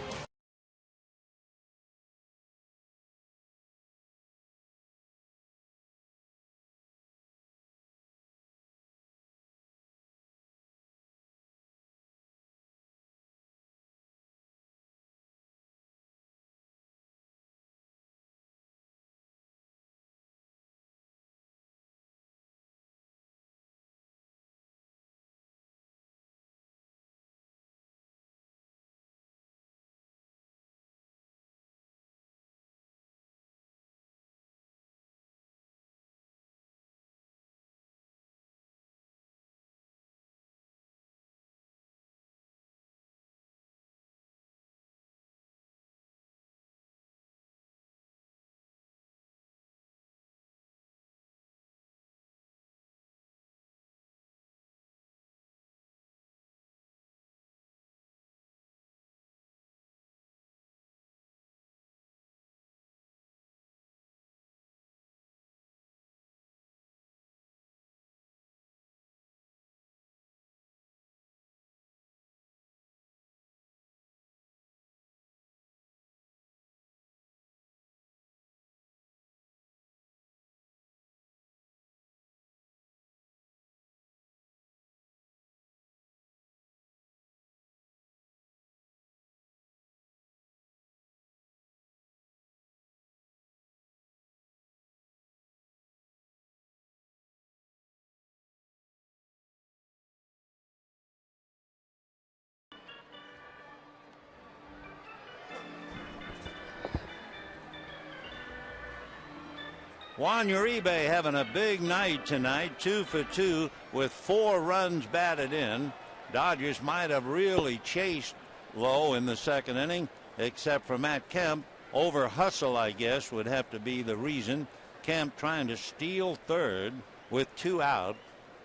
Juan Uribe having a big night tonight, 2 for 2 with 4 runs batted in. Dodgers might have really chased Lowe in the second inning, except for Matt Kemp. Over hustle, I guess, would have to be the reason. Kemp trying to steal third with 2 out,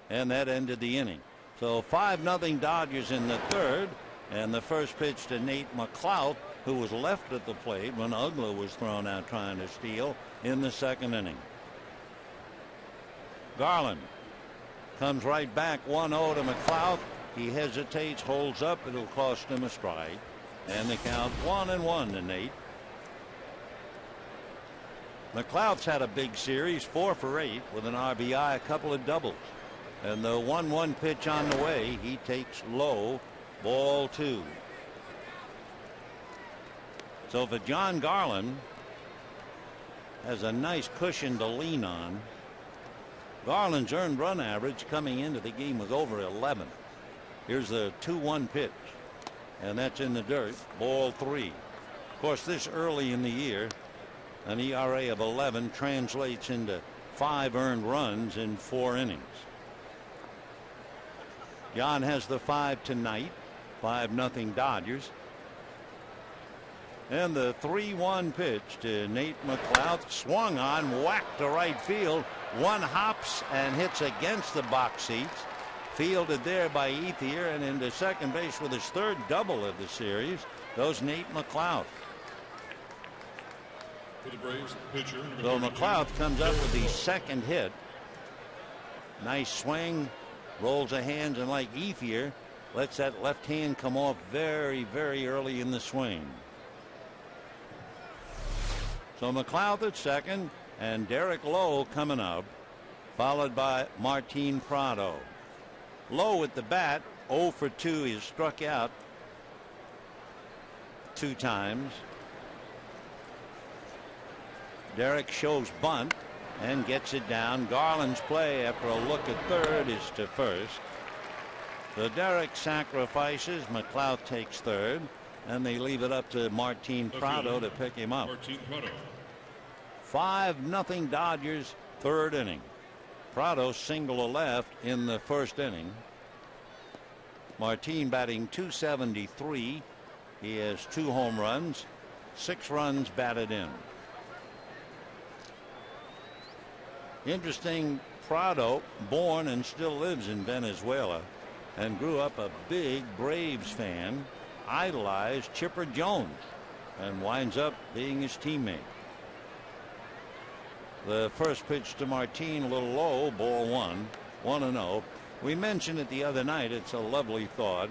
and that ended the inning. So 5-0 Dodgers in the third, and the first pitch to Nate McLouth, who was left at the plate when Ugla was thrown out trying to steal in the second inning. Garland comes right back 1-0 to McLouth. He hesitates, holds up. It'll cost him a strike. And the count 1-1 to Nate. McLouth's had a big series, 4 for 8 with an RBI, a couple of doubles. And the 1-1 pitch on the way, he takes low, ball 2. So for John Garland, has a nice cushion to lean on. Garland's earned run average coming into the game was over 11. Here's the 2-1 pitch, and that's in the dirt, ball 3. Of course, this early in the year, an ERA of 11 translates into 5 earned runs in 4 innings. John has the 5 tonight, 5-0 Dodgers. And the 3-1 pitch to Nate McLouth, swung on, whacked to right field. One hops and hits against the box seats. Fielded there by Ethier, and into second base with his 3rd double of the series goes Nate McLouth. For the Braves, pitcher, so McLouth comes up with the 2nd hit. Nice swing, rolls of hands, and like Ethier, lets that left hand come off very, very early in the swing. So McLouth at second, and Derek Lowe coming up, followed by Martin Prado. Lowe at the bat, 0 for 2. He struck out 2 times. Derek shows bunt and gets it down. Garland's play after a look at third is to first. So Derek sacrifices. McLouth takes third, and they leave it up to Martin Prado to pick him up. 5-0 Dodgers, 3rd inning. Prado single to left in the 1st inning. Martin batting .273. He has 2 home runs, 6 runs batted in. Interesting, Prado, born and still lives in Venezuela and grew up a big Braves fan, idolized Chipper Jones, and winds up being his teammate. The first pitch to Martin, a little low, ball 1, 1-0. We mentioned it the other night. It's a lovely thought.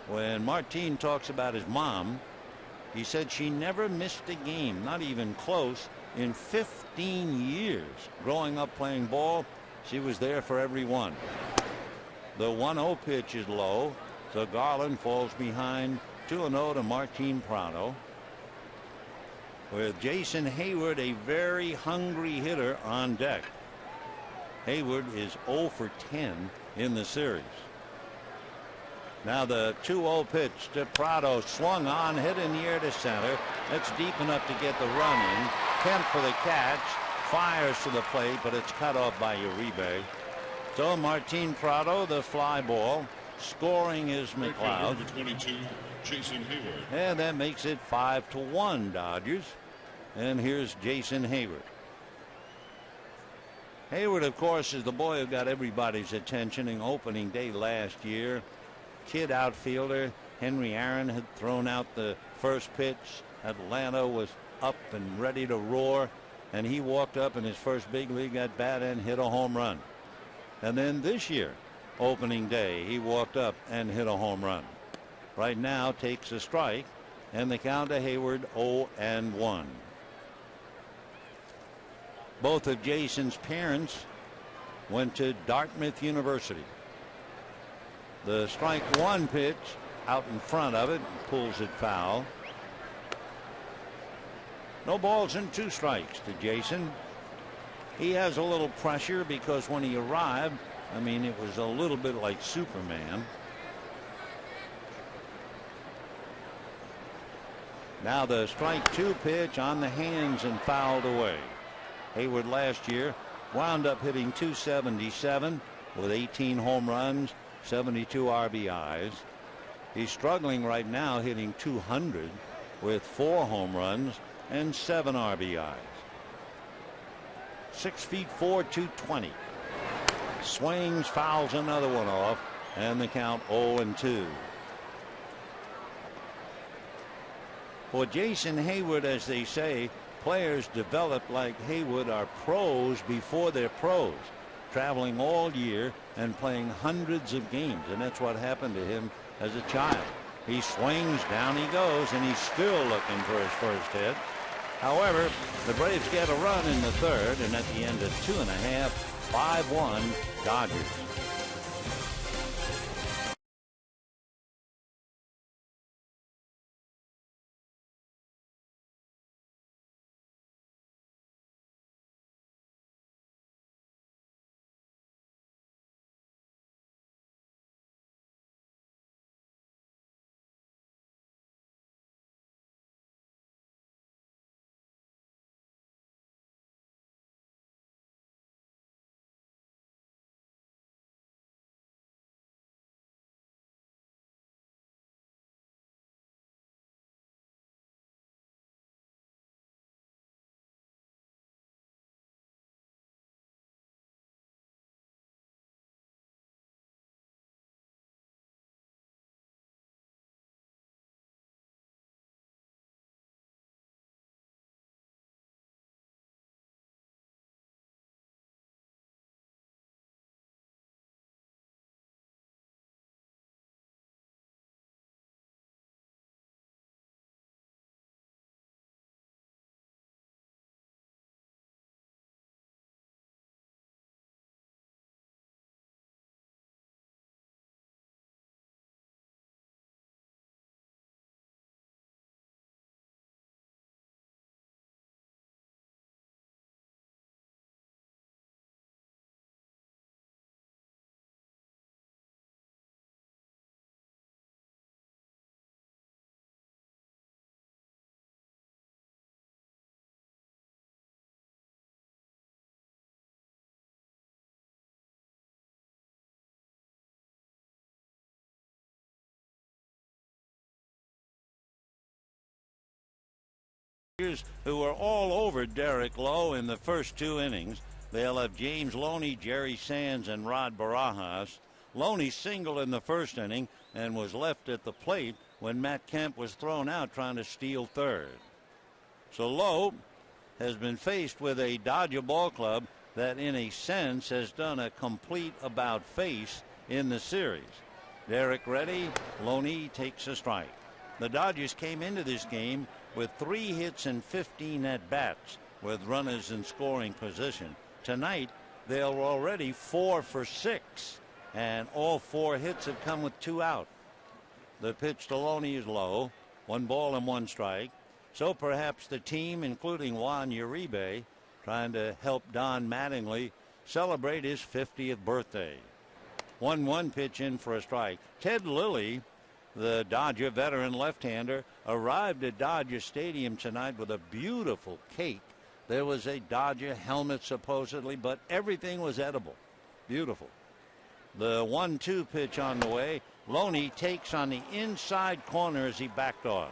When Martin talks about his mom, he said she never missed a game, not even close, in 15 years. Growing up playing ball, she was there for every one. The 1-0 pitch is low, so Garland falls behind 2-0 to Martin Prado. With Jason Hayward, a very hungry hitter, on deck. Hayward is 0 for 10 in the series. Now the 2-0 pitch to Prado, swung on, hit in the air to center. It's deep enough to get the run in. Kemp for the catch, fires to the plate, but it's cut off by Uribe. So Martin Prado, the fly ball. Scoring is McLeod. Number 22, Jason Hayward. And that makes it 5-1 Dodgers. And here's Jason Hayward. Hayward, of course, is the boy who got everybody's attention in opening day last year. Kid outfielder. Henry Aaron had thrown out the first pitch. Atlanta was up and ready to roar, and he walked up in his first big league at bat and hit a home run. And then this year, opening day, he walked up and hit a home run. Right now takes a strike, and the count to Hayward 0-1. Both of Jason's parents went to Dartmouth University. The strike 1 pitch out in front of it, pulls it foul. No balls and 2 strikes to Jason. He has a little pressure because when he arrived, I mean, it was a little bit like Superman. Now the strike 2 pitch on the hands and fouled away. Hayward last year wound up hitting .277 with 18 home runs, 72 RBIs. He's struggling right now, hitting .200 with 4 home runs and 7 RBIs. 6'4", 220. Swings, fouls another one off, and the count 0-2. For Jason Hayward, as they say, players develop like Hayward are pros before they're pros, traveling all year and playing hundreds of games, and that's what happened to him as a child. He swings, down he goes, and he's still looking for his first hit. However, the Braves get a run in the third, and at the end of 2.5, 5-1 Dodgers. who are all over Derek Lowe in the first 2 innings. They'll have James Loney, Jerry Sands, and Rod Barajas. Loney singled in the first inning and was left at the plate when Matt Kemp was thrown out trying to steal third. So Lowe has been faced with a Dodger ball club that in a sense has done a complete about-face in the series. Derek ready, Loney takes a strike. The Dodgers came into this game with 3 hits and 15 at-bats with runners in scoring position. Tonight, they're already 4 for 6, and all 4 hits have come with 2 out. The pitch to Loney is low, 1 ball and 1 strike. So perhaps the team, including Juan Uribe, trying to help Don Mattingly celebrate his 50th birthday. 1-1 pitch in for a strike. Ted Lilly, the Dodger veteran left-hander, arrived at Dodger Stadium tonight with a beautiful cake. There was a Dodger helmet supposedly, but everything was edible. Beautiful. The 1-2 pitch on the way. Loney takes on the inside corner as he backed off.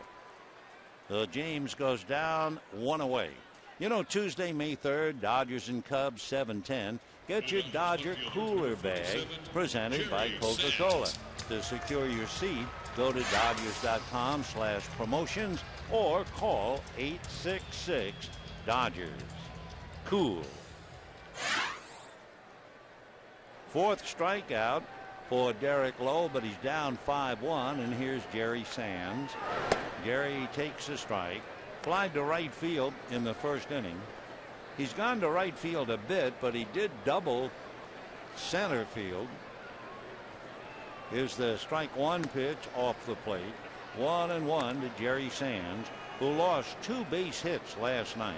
James goes down, 1 away. You know, Tuesday, May 3rd, Dodgers and Cubs, 7:10. Get your Dodger cooler bag presented by Coca-Cola. To secure your seat, go to Dodgers.com/promotions or call 866-DODGERS. Cool. 4th strikeout for Derek Lowe, but he's down 5-1, and here's Jerry Sands. Jerry takes a strike. Fly to right field in the first inning. He's gone to right field a bit, but he did double center field. Here's the strike 1 pitch off the plate. 1-1 to Jerry Sands, who lost 2 base hits last night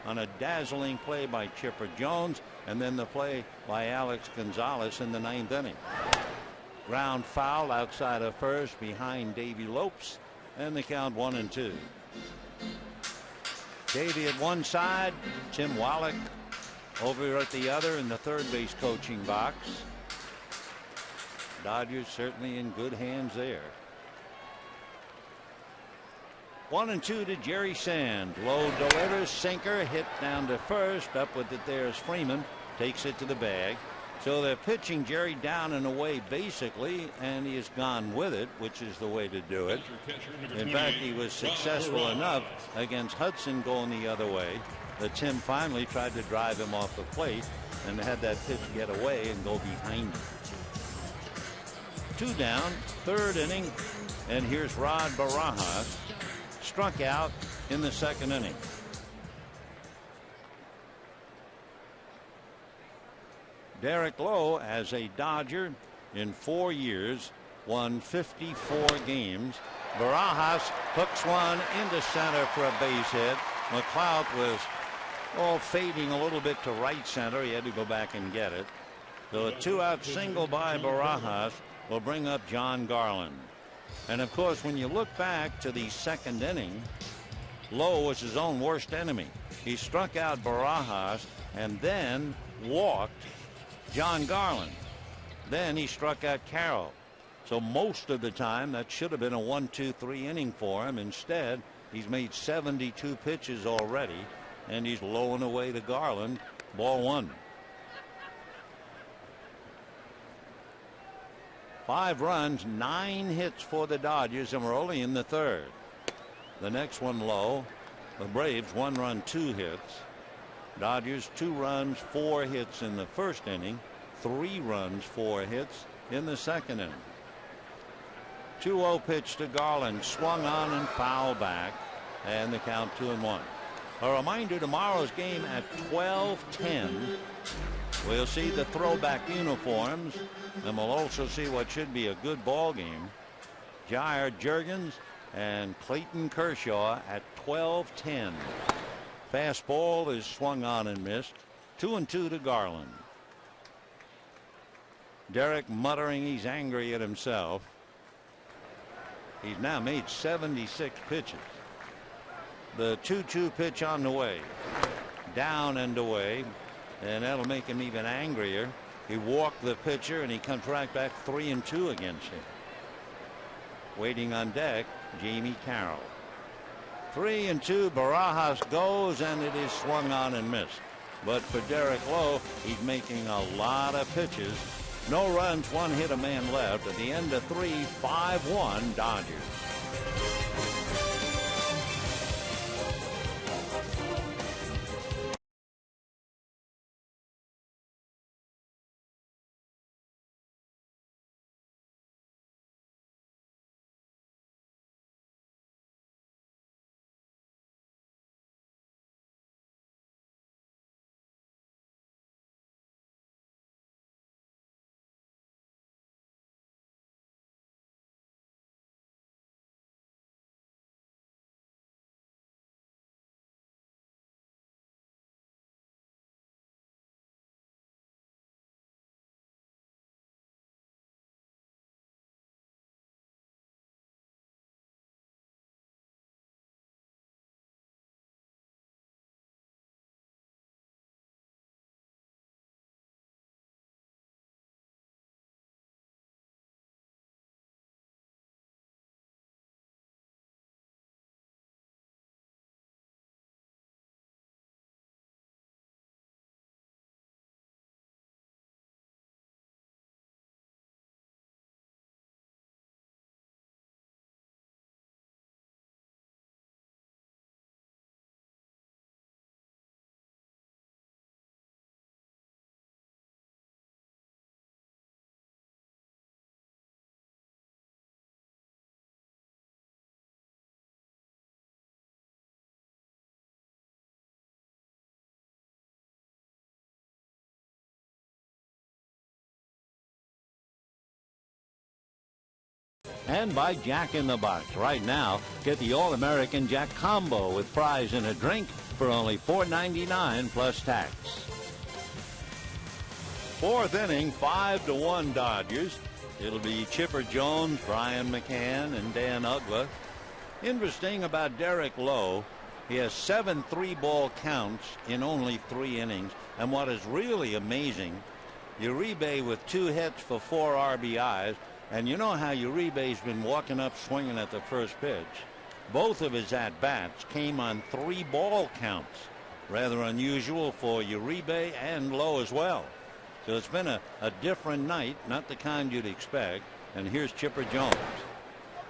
on a dazzling play by Chipper Jones and then the play by Alex Gonzalez in the 9th inning. Ground foul outside of first behind Davey Lopes, and the count 1-2. Davey at one side, Tim Wallach over at the other in the third base coaching box. Dodgers certainly in good hands there. 1-2 to Jerry Sands. Lowe delivers, sinker, hit down to first. Up with it there's Freeman. Takes it to the bag. So they're pitching Jerry down and away basically, and he has gone with it, which is the way to do it. In fact, he was successful enough against Hudson going the other way that Tim finally tried to drive him off the plate and had that pitch get away and go behind him. 2 down, 3rd inning, and here's Rod Barajas, struck out in the 2nd inning. Derek Lowe, as a Dodger in 4 years, won 54 games. Barajas hooks one into center for a base hit. McLeod was fading a little bit to right center. He had to go back and get it. So a 2-out single by Barajas will bring up John Garland. And of course, when you look back to the 2nd inning, Lowe was his own worst enemy. He struck out Barajas and then walked John Garland. Then he struck out Carroll. So most of the time that should have been a 1-2-3 inning for him. Instead, he's made 72 pitches already, and he's lowing away to Garland. Ball 1. 5 runs, 9 hits for the Dodgers, and we're only in the 3rd. The next one low. The Braves 1 run, 2 hits. Dodgers 2 runs, 4 hits in the 1st inning, 3 runs, 4 hits in the 2nd inning. 2-0 pitch to Garland, swung on and foul back, and the count 2-1. A reminder, tomorrow's game at 12:10. We'll see the throwback uniforms, and we'll also see what should be a good ball game. Jair Jurgens and Clayton Kershaw at 12:10. Fastball is swung on and missed. 2-2 to Garland. Derek muttering he's angry at himself. He's now made 76 pitches. The 2-2 pitch on the way. Down and away, and that'll make him even angrier. He walked the pitcher and he comes right back 3-2 against him. Waiting on deck, Jamie Carroll. 3-2. Barajas goes, and it is swung on and missed. But for Derek Lowe, he's making a lot of pitches. No runs, one hit, a man left. At the end of 3, 5-1 Dodgers. And by Jack in the Box. Right now, get the All-American Jack Combo with fries and a drink for only $4.99 plus tax. Fourth inning, 5-1 Dodgers. It'll be Chipper Jones, Brian McCann, and Dan Uggla. Interesting about Derek Lowe, he has 7 3-ball counts in only 3 innings. And what is really amazing, Uribe with 2 hits for 4 RBIs. And you know how Uribe's been walking up swinging at the first pitch. Both of his at-bats came on 3-ball counts. Rather unusual for Uribe and Lowe as well. So it's been a different night, not the kind you'd expect. And here's Chipper Jones.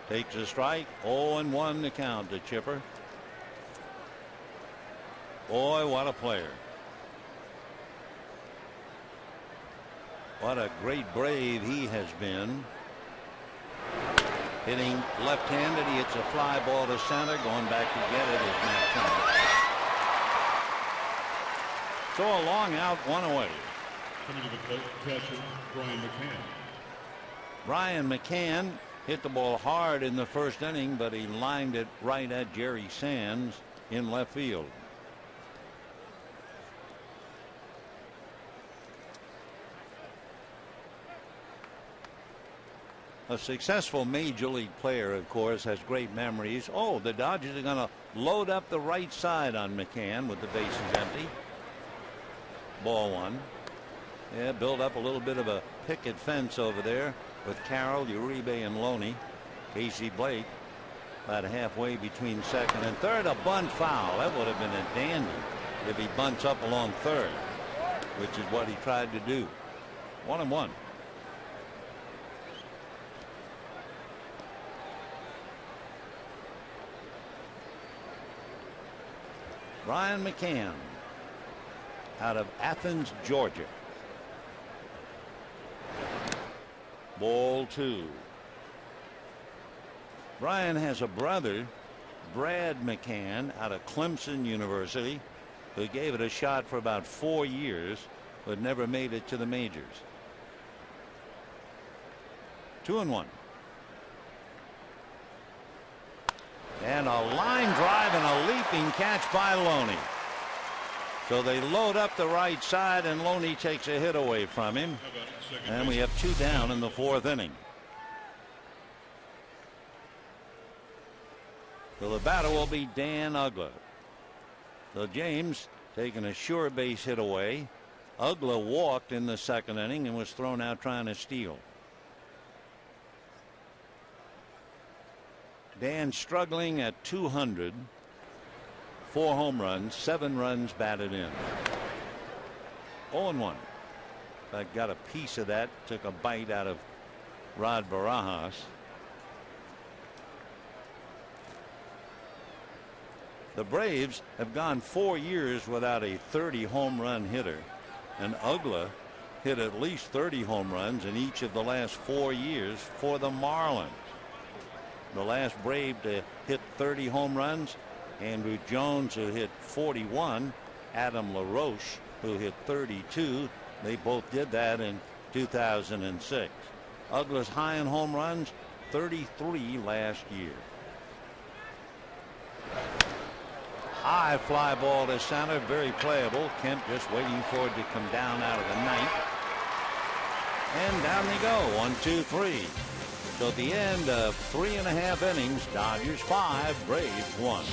Takes a strike, 0-1 the count to Chipper. Boy, what a player. What a great Brave he has been. Hitting left-handed, he hits a fly ball to center. Going back to get it is Matt Kemp. So a long out, 1 away. Coming to the plate, catcher Brian McCann. Brian McCann hit the ball hard in the first inning, but he lined it right at Jerry Sands in left field. A successful major league player, of course, has great memories. Oh, the Dodgers are going to load up the right side on McCann with the bases empty. Ball 1. Yeah, build up a little bit of a picket fence over there with Carroll, Uribe, and Loney. Casey Blake about halfway between second and third. A bunt foul. That would have been a dandy if he bunts up along third, which is what he tried to do. 1-1. Brian McCann out of Athens, Georgia. Ball 2. Brian has a brother, Brad McCann, out of Clemson University, who gave it a shot for about 4 years but never made it to the majors. 2-1. And a line drive and a leaping catch by Loney. So they load up the right side, and Loney takes a hit away from him. And we have 2 down in the 4th inning. So the batter will be Dan Uggla. So James taking a sure base hit away. Uggla walked in the 2nd inning and was thrown out trying to steal. Dan struggling at 200. 4 home runs, 7 runs batted in. 0-1. I got a piece of that. Took a bite out of Rod Barajas. The Braves have gone 4 years without a 30 home run hitter, and Ugla hit at least 30 home runs in each of the last 4 years for the Marlins. The last Brave to hit 30 home runs, Andrew Jones, who hit 41, Adam LaRoche, who hit 32. They both did that in 2006. Ugla's high in home runs, 33 last year. High fly ball to center, very playable. Kemp just waiting for it to come down out of the ninth. And down they go, 1, 2, 3. So at the end of 3.5 innings, Dodgers 5, Braves 1.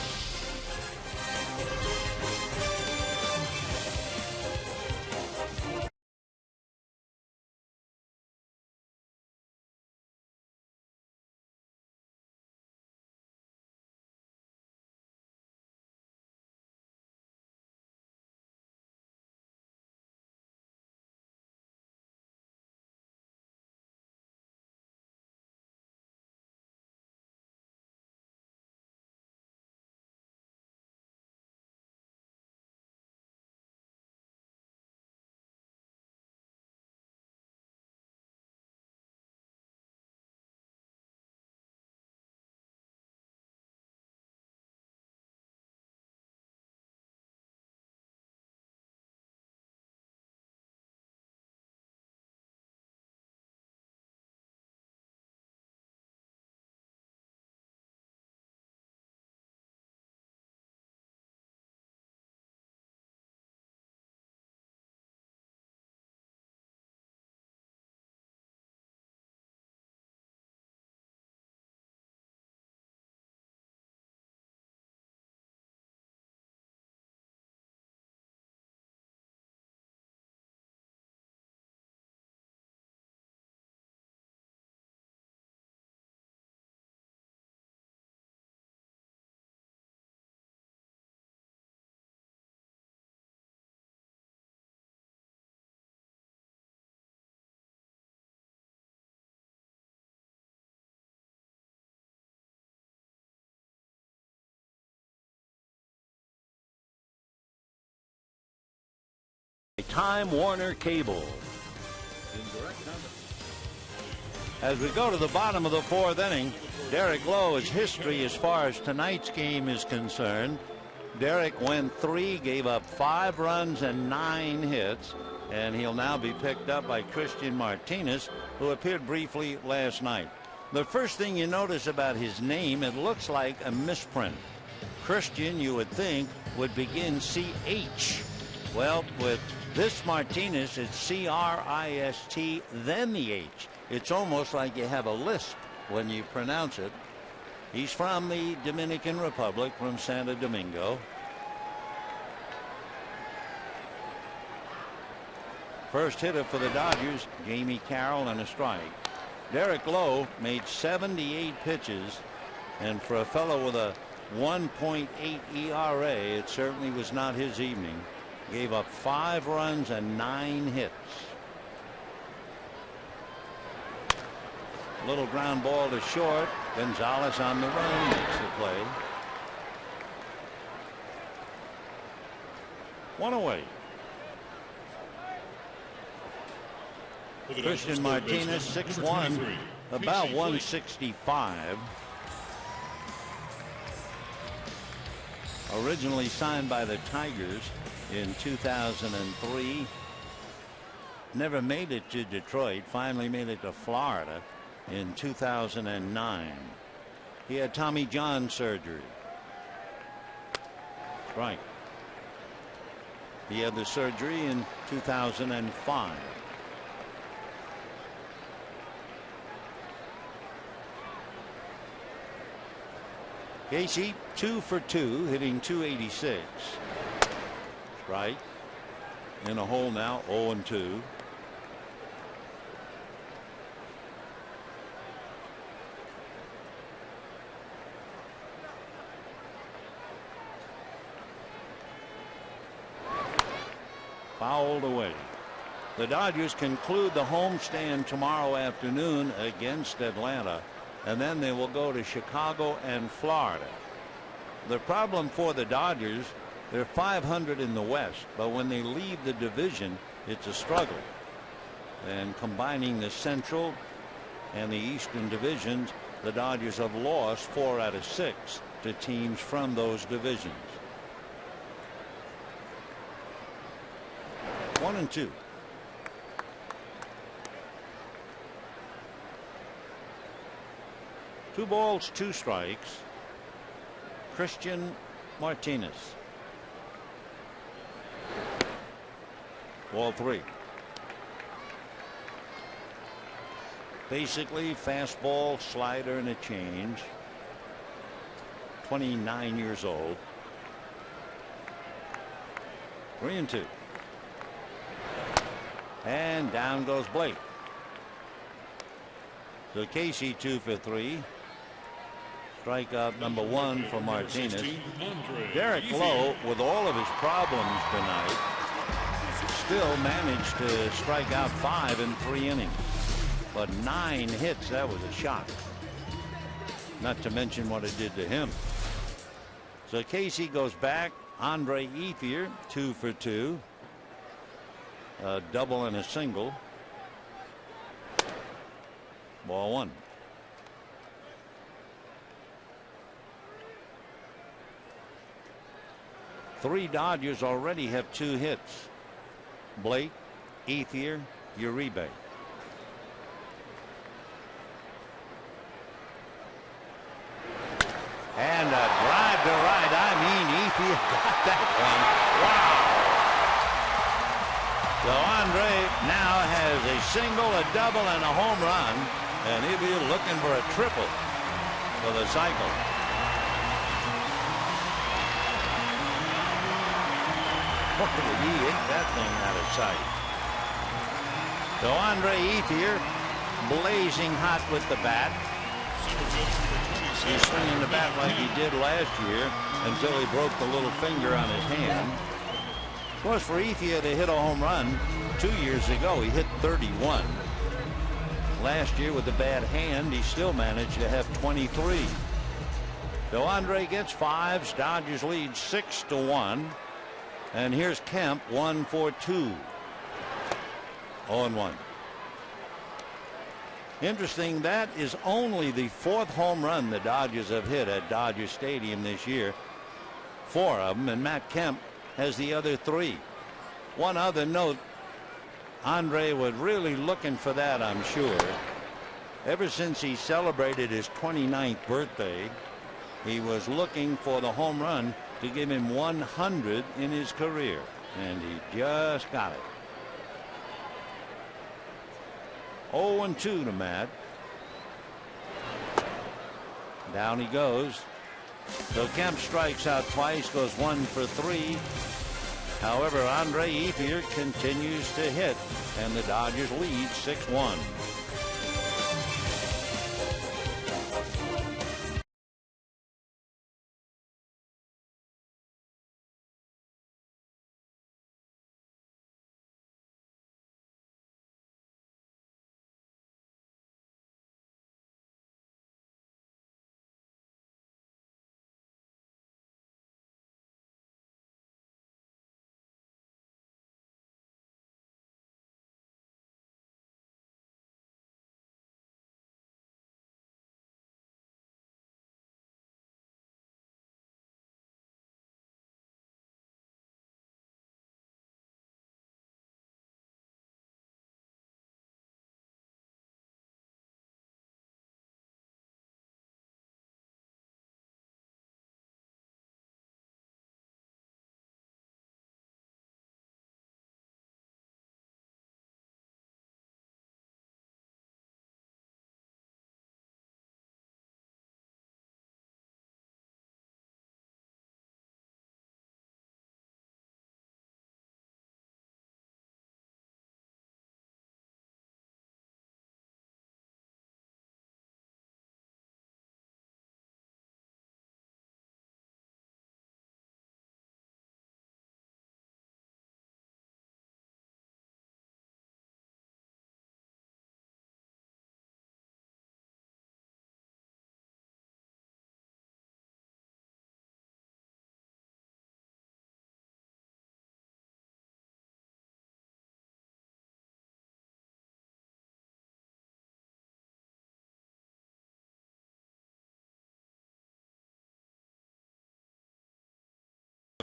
Time Warner Cable. As we go to the bottom of the 4th inning, Derek Lowe is history as far as tonight's game is concerned. Derek went 3, gave up 5 runs and 9 hits, and he'll now be picked up by Christian Martinez, who appeared briefly last night. The first thing you notice about his name, it looks like a misprint. Christian, you would think, would begin CH. Well, with this Martinez, it's C-R-I-S-T, then the H. It's almost like you have a lisp when you pronounce it. He's from the Dominican Republic, from Santo Domingo. First hitter for the Dodgers, Jamie Carroll, and a strike. Derek Lowe made 78 pitches, and for a fellow with a 1.8 ERA, it certainly was not his evening. Gave up 5 runs and 9 hits. Little ground ball to short. Gonzalez on the run makes the play. 1 away. Christian Martinez, 6'1", about 165. Originally signed by the Tigers in 2003. Never made it to Detroit. Finally made it to Florida in 2009. He had Tommy John surgery. Right. He had the surgery in 2005. Casey 2 for 2, hitting .286. Right. In a hole now, 0-2. Fouled away. The Dodgers conclude the homestand tomorrow afternoon against Atlanta, and then they will go to Chicago and Florida. The problem for the Dodgers, they're 500 in the West, but when they leave the division, it's a struggle. And combining the Central and the Eastern divisions, the Dodgers have lost 4 out of 6 to teams from those divisions. 1-2. Two balls, 2 strikes. Christian Martinez. Ball 3. Basically fastball, slider, and a change. 29 years old. 3-2. And down goes Blake. So Casey 2 for 3. Strikeout number 1 for Martinez. Derek Lowe, with all of his problems tonight, still managed to strike out 5 in 3 innings. But 9 hits, that was a shock. Not to mention what it did to him. So Casey goes back. Andre Ethier 2 for 2. A double and a single. Ball 1. Three Dodgers already have 2 hits. Blake, Ethier, Uribe. And a drive to right. I mean, Ethier got that one. Wow. So Andre now has a single, a double, and a home run. And he'll be looking for a triple for the cycle. Boy, did he hit that thing out of sight. So Andre Ethier blazing hot with the bat. He's swinging the bat like he did last year until he broke the little finger on his hand. Of course, for Ethier to hit a home run 2 years ago, he hit 31. Last year with a bad hand, he still managed to have 23. So Andre gets 5. Dodgers lead 6-1. And here's Kemp, 1 for 2. 0-1. Interesting, that is only the 4th home run the Dodgers have hit at Dodger Stadium this year. 4 of them, and Matt Kemp has the other 3. One other note, Andre was really looking for that, I'm sure. Ever since he celebrated his 29th birthday, he was looking for the home run to give him 100 in his career, and he just got it. 0-2 to Matt. Down he goes. So Kemp strikes out twice, goes 1 for 3. However, Andre Ethier continues to hit, and the Dodgers lead 6-1.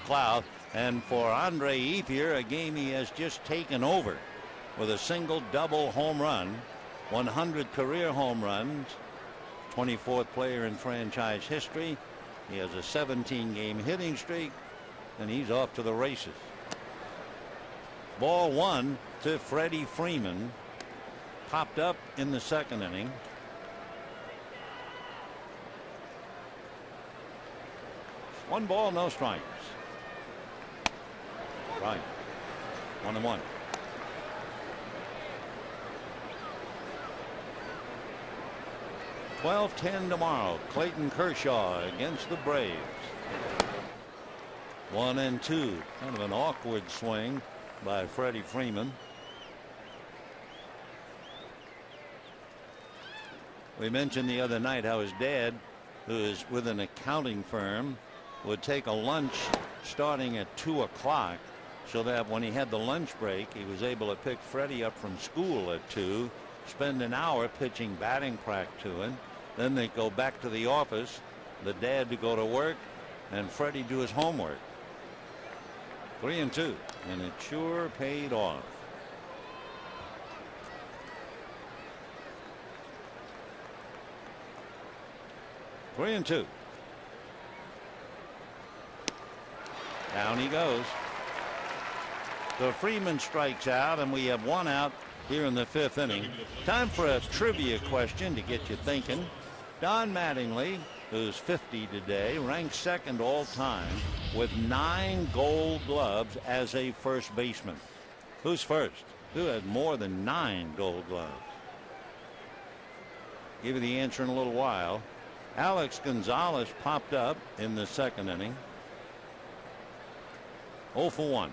McLeod. And for Andre Ethier, a game he has just taken over with a single double home run, 100 career home runs, 24th player in franchise history. He has a 17-game hitting streak, and he's off to the races. Ball one to Freddie Freeman. Popped up in the second inning. One ball, no strikes. Right. 1-1. $12-10 tomorrow. Clayton Kershaw against the Braves. 1-2. Kind of an awkward swing by Freddie Freeman. We mentioned the other night how his dad, who is with an accounting firm, would take a lunch starting at 2 o'clock so that when he had the lunch break, he was able to pick Freddie up from school at 2, spend an hour pitching batting practice to him. Then they go back to the office, the dad to go to work, and Freddie do his homework. 3-2, and it sure paid off. Three and 2. Down he goes. So Freeman strikes out, and we have one out here in the 5th inning. Time for a trivia question to get you thinking. Don Mattingly, who's 50 today, ranks second all time with 9 Gold Gloves as a first baseman. Who's first? Who has more than 9 Gold Gloves? Give you the answer in a little while. Alex Gonzalez popped up in the second inning. 0 for 1.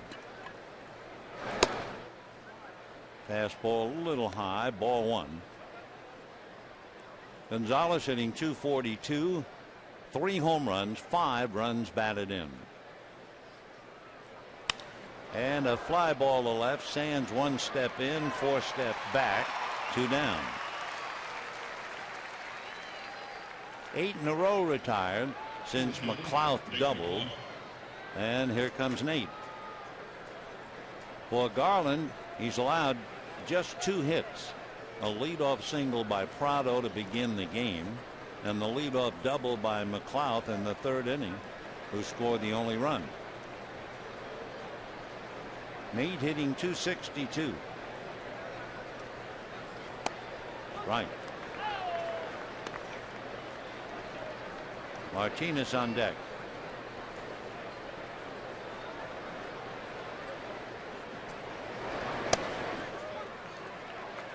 Fastball a little high, ball 1. Gonzalez hitting .242, 3 home runs, 5 runs batted in. And a fly ball to left. Sands 1 step in, 4 steps back, 2 down. 8 in a row retired since McLeod doubled. And here comes Nate. For Garland, he's allowed just 2 hits. A leadoff single by Prado to begin the game, and the leadoff double by McLeod in the 3rd inning, who scored the only run. Nate hitting .262. Right. Martinez on deck.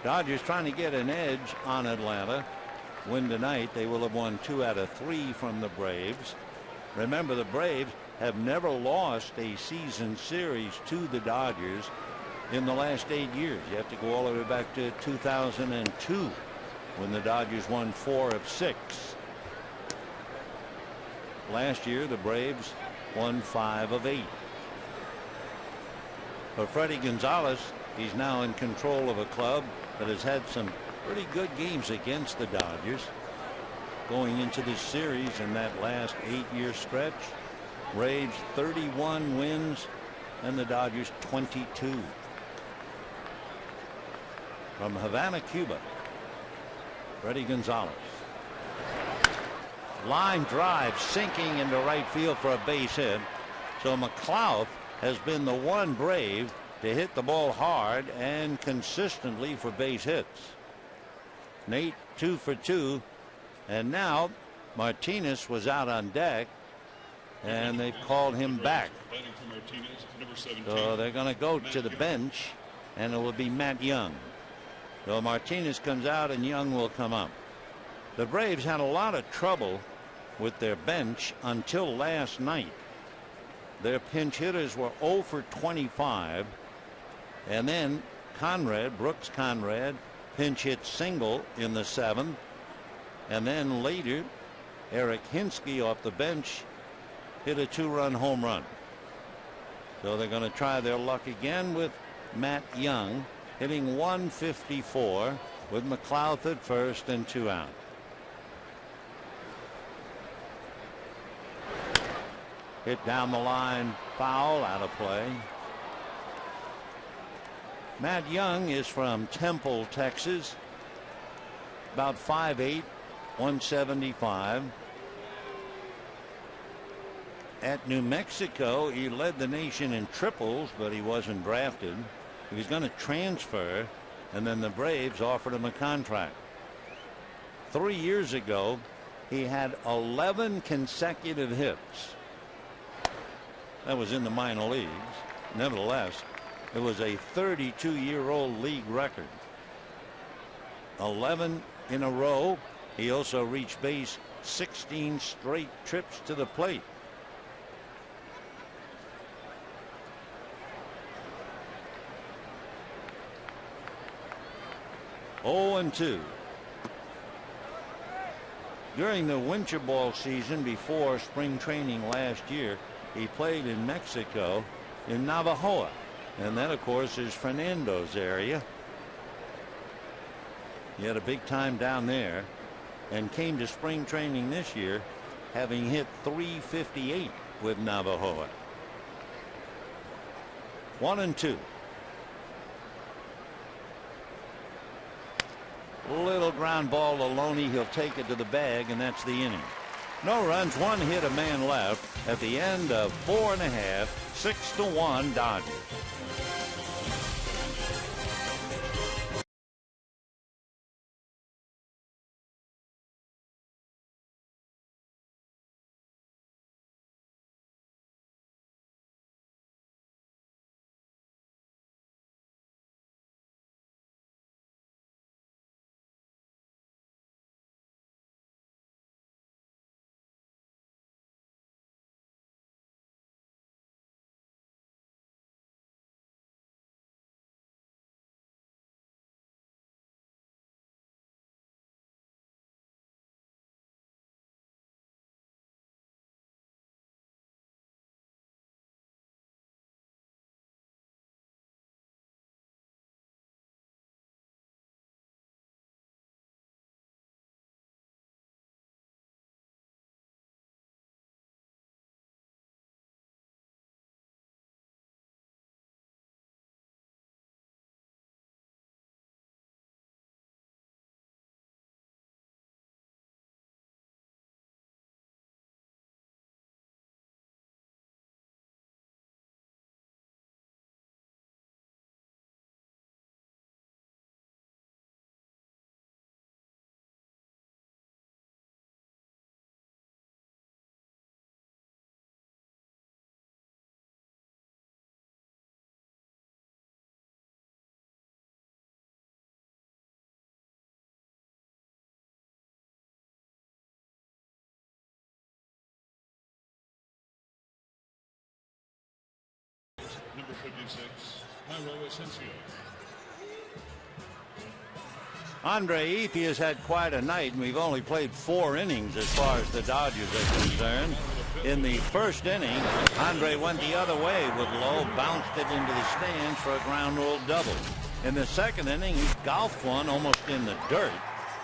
Dodgers trying to get an edge on Atlanta. Win tonight, they will have won 2 out of 3 from the Braves. Remember, the Braves have never lost a season series to the Dodgers in the last 8 years. You have to go all the way back to 2002 when the Dodgers won 4 of 6. Last year, the Braves won 5 of 8. For Freddie Gonzalez, he's now in control of a club that has had some pretty good games against the Dodgers going into this series. In that last 8-year stretch, Braves 31 wins and the Dodgers 22. From Havana, Cuba, Freddie Gonzalez. Line drive sinking into right field for a base hit. So McLeod has been the one Brave to hit the ball hard and consistently for base hits. Nate 2 for 2, and now Martinez was out on deck, and they've called him back. So they're going to go to the bench, and it will be Matt Young. So Martinez comes out, and Young will come up. The Braves had a lot of trouble with their bench until last night. Their pinch hitters were 0 for 25. And then Brooks Conrad, pinch hit single in the 7th. And then later, Eric Hinsky off the bench hit a 2-run home run. So they're going to try their luck again with Matt Young hitting .154 with McLeod at first and 2 out. Hit down the line, foul, out of play. Matt Young is from Temple, Texas. About 5'8", 175. At New Mexico, he led the nation in triples, but he wasn't drafted. He was going to transfer, and then the Braves offered him a contract. 3 years ago, he had 11 consecutive hits. That was in the minor leagues. Nevertheless, it was a 32-year-old league record. 11 in a row. He also reached base 16 straight trips to the plate. Oh and 2. During the winter ball season before spring training last year, he played in Mexico, in Navajo, and that of course is Fernando's area. He had a big time down there and came to spring training this year having hit .358 with Navajo. 1 and 2. Little ground ball to Loney. He'll take it to the bag, and that's the inning. No runs, 1 hit, a man left at the end of 4 1/2, 6-1 Dodgers. Number 56, Jairo Asensio. Andre Ethier has had quite a night, and we've only played 4 innings as far as the Dodgers are concerned. In the first inning, Andre went the other way with Lowe, bounced it into the stands for a ground rule double. In the second inning, he golfed one almost in the dirt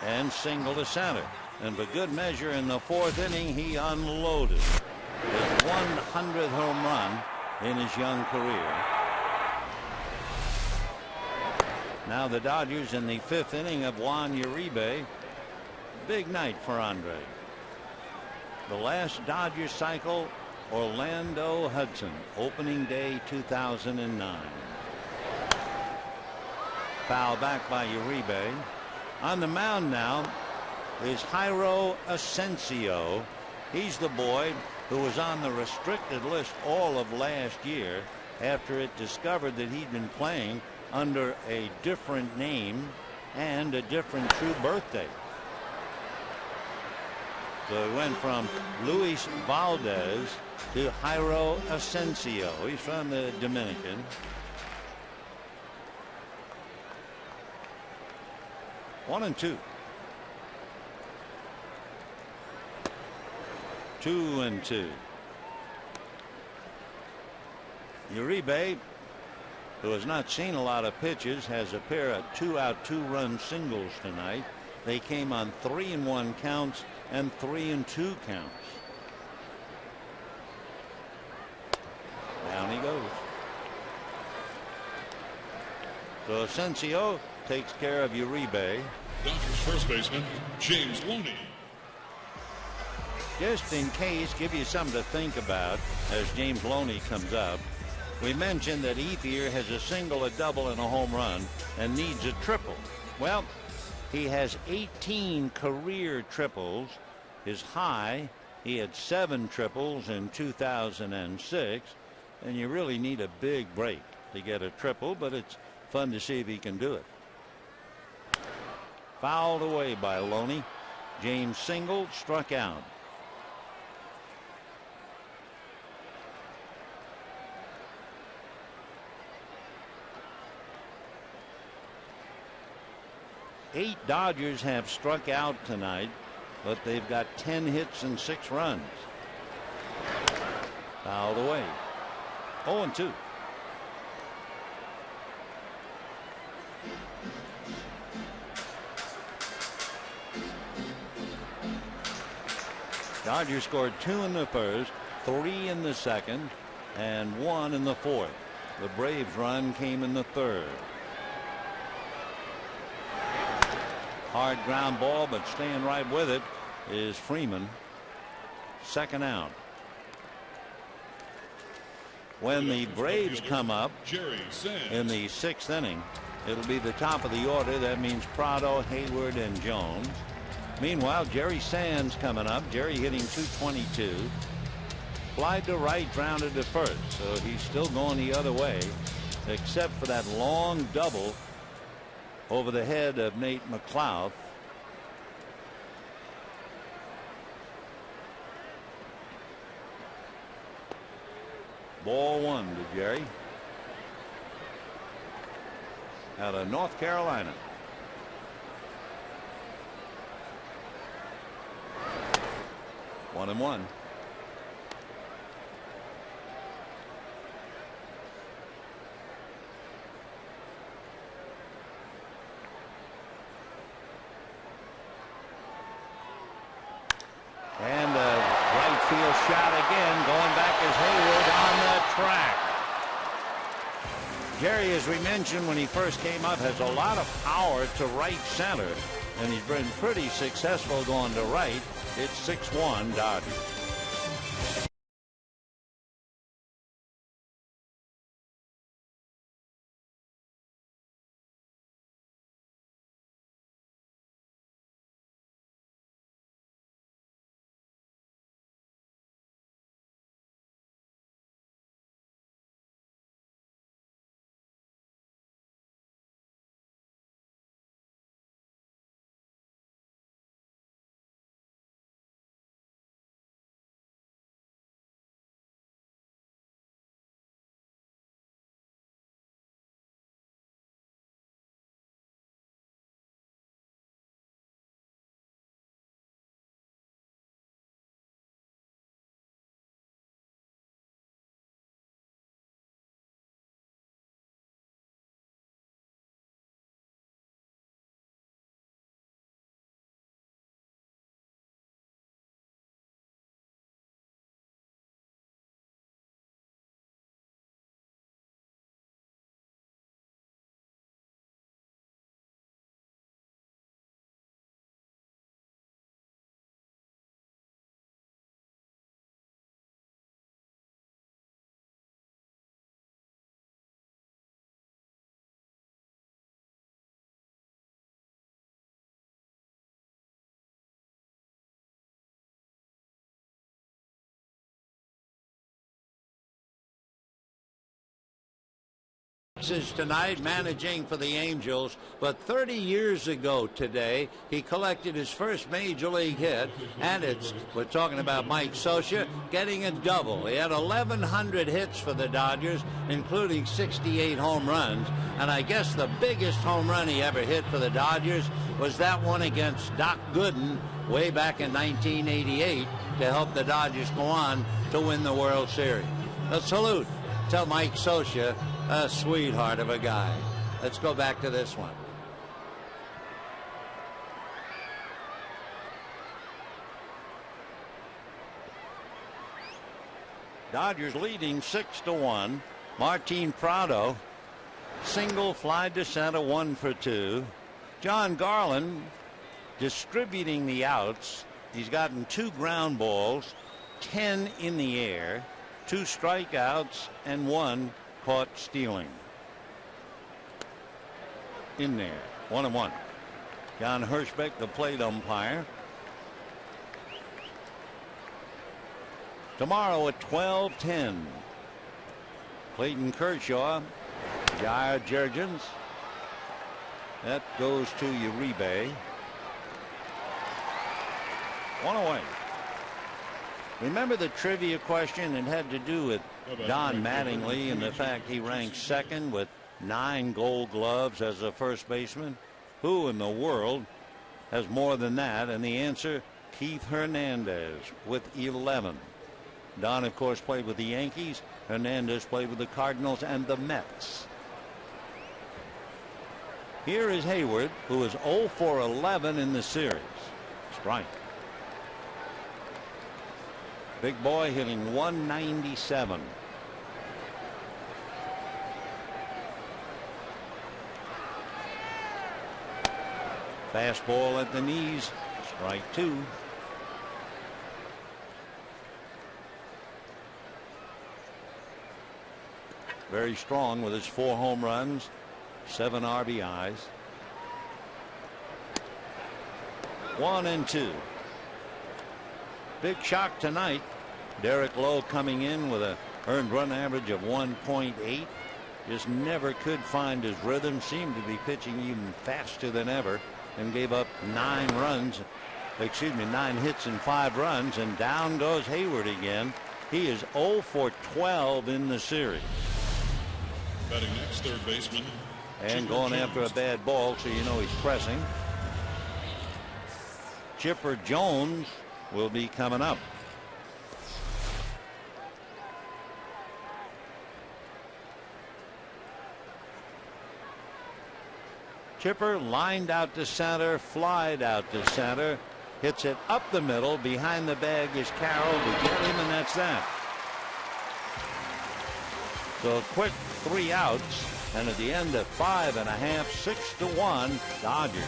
and singled to center. And for good measure, in the fourth inning, he unloaded his 100th home run in his young career. Now the Dodgers in the 5th inning of Juan Uribe. Big night for Andre. The last Dodger cycle, Orlando Hudson, opening day 2009. Foul back by Uribe. On the mound now is Jairo Asensio. He's the boy who was on the restricted list all of last year after it discovered that he'd been playing under a different name and a different true birthday. So he went from Luis Valdez to Jairo Asensio. He's from the Dominican. 1 and 2. 2 and 2. Uribe, who has not seen a lot of pitches, has a pair of 2-out 2-run singles tonight. They came on 3-1 counts and 3-2 counts. So Asensio takes care of Uribe. Dodgers first baseman James Loney. Just in case, give you something to think about as James Loney comes up. We mentioned that Ethier has a single, a double, and a home run and needs a triple. Well, he has 18 career triples. His high, he had 7 triples in 2006, and you really need a big break to get a triple, but it's fun to see if he can do it. Fouled away by Loney. James singled, struck out. Eight Dodgers have struck out tonight, but they've got 10 hits and 6 runs. Fouled away. 0-2. Dodgers scored 2 in the first, 3 in the second, and 1 in the fourth. The Braves' run came in the third. Hard ground ball, but staying right with it is Freeman. Second out. When the Braves come up in the 6th inning, it'll be the top of the order. That means Prado, Hayward, and Jones. Meanwhile, Jerry Sands coming up. Jerry hitting .222. Flied to right, grounded to first. So he's still going the other way, except for that long double over the head of Nate McLeod. Ball 1 to Jerry out of North Carolina. One and one. And a right field shot again, going back as Hayward on the track. Jerry, as we mentioned when he first came up, has a lot of power to right center, and he's been pretty successful going to right. It's 6-1 Dodgers. Tonight managing for the Angels, but 30 years ago today he collected his first major league hit, and we're talking about Mike Scioscia getting a double. He had 1,100 hits for the Dodgers, including 68 home runs, and I guess the biggest home run he ever hit for the Dodgers was that one against Doc Gooden way back in 1988 to help the Dodgers go on to win the World Series. A salute to Mike Scioscia, a sweetheart of a guy. Let's go back to this one. Dodgers leading 6-1. Martin Prado Single, fly to center, 1 for 2. John Garland distributing the outs. He's gotten 2 ground balls, 10 in the air, 2 strikeouts, and 1 caught stealing. In there, 1-1. John Hirschbeck, the plate umpire. Tomorrow at 12:10. Clayton Kershaw, Jair Jurgens. That goes to Uribe. 1 away. Remember the trivia question? It had to do with Don Mattingly and the fact he ranked second with 9 Gold Gloves as a first baseman. Who in the world has more than that? And the answer, Keith Hernandez with 11. Don, of course, played with the Yankees. Hernandez played with the Cardinals and the Mets. Here is Hayward, who is 0 for 11 in the series. Strike. Big boy hitting 197. Fastball at the knees. Strike 2. Very strong with his 4 home runs, 7 RBIs. 1-2. Big shock tonight. Derek Lowe coming in with a earned run average of 1.8. Just never could find his rhythm. Seemed to be pitching even faster than ever, and gave up 9 hits and 5 runs. And down goes Hayward again. He is 0 for 12 in the series. Batting next, third baseman. And going after a bad ball, so you know he's pressing. Chipper Jones will be coming up. Chipper lined out to center, flied out to center, hits it up the middle. Behind the bag is Carroll to get him, and that's that. So a quick 3 outs, and at the end of 5 1/2, 6-1 Dodgers.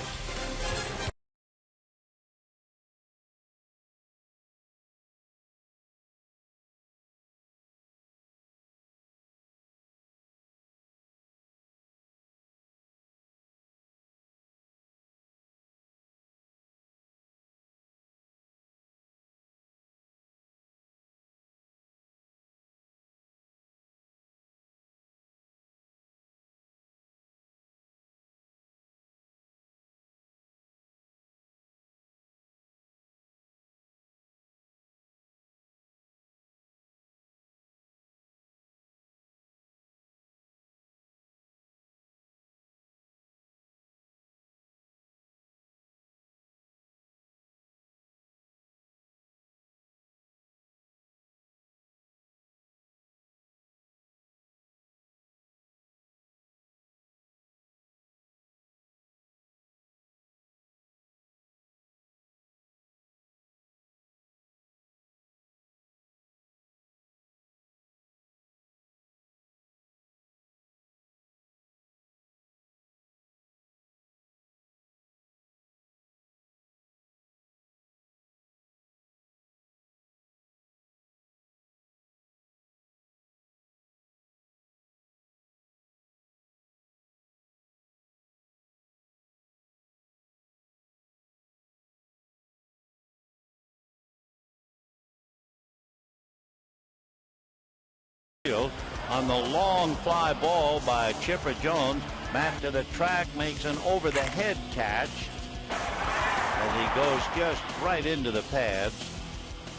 On the long fly ball by Chipper Jones, back to the track, makes an over the head catch as he goes just right into the pads.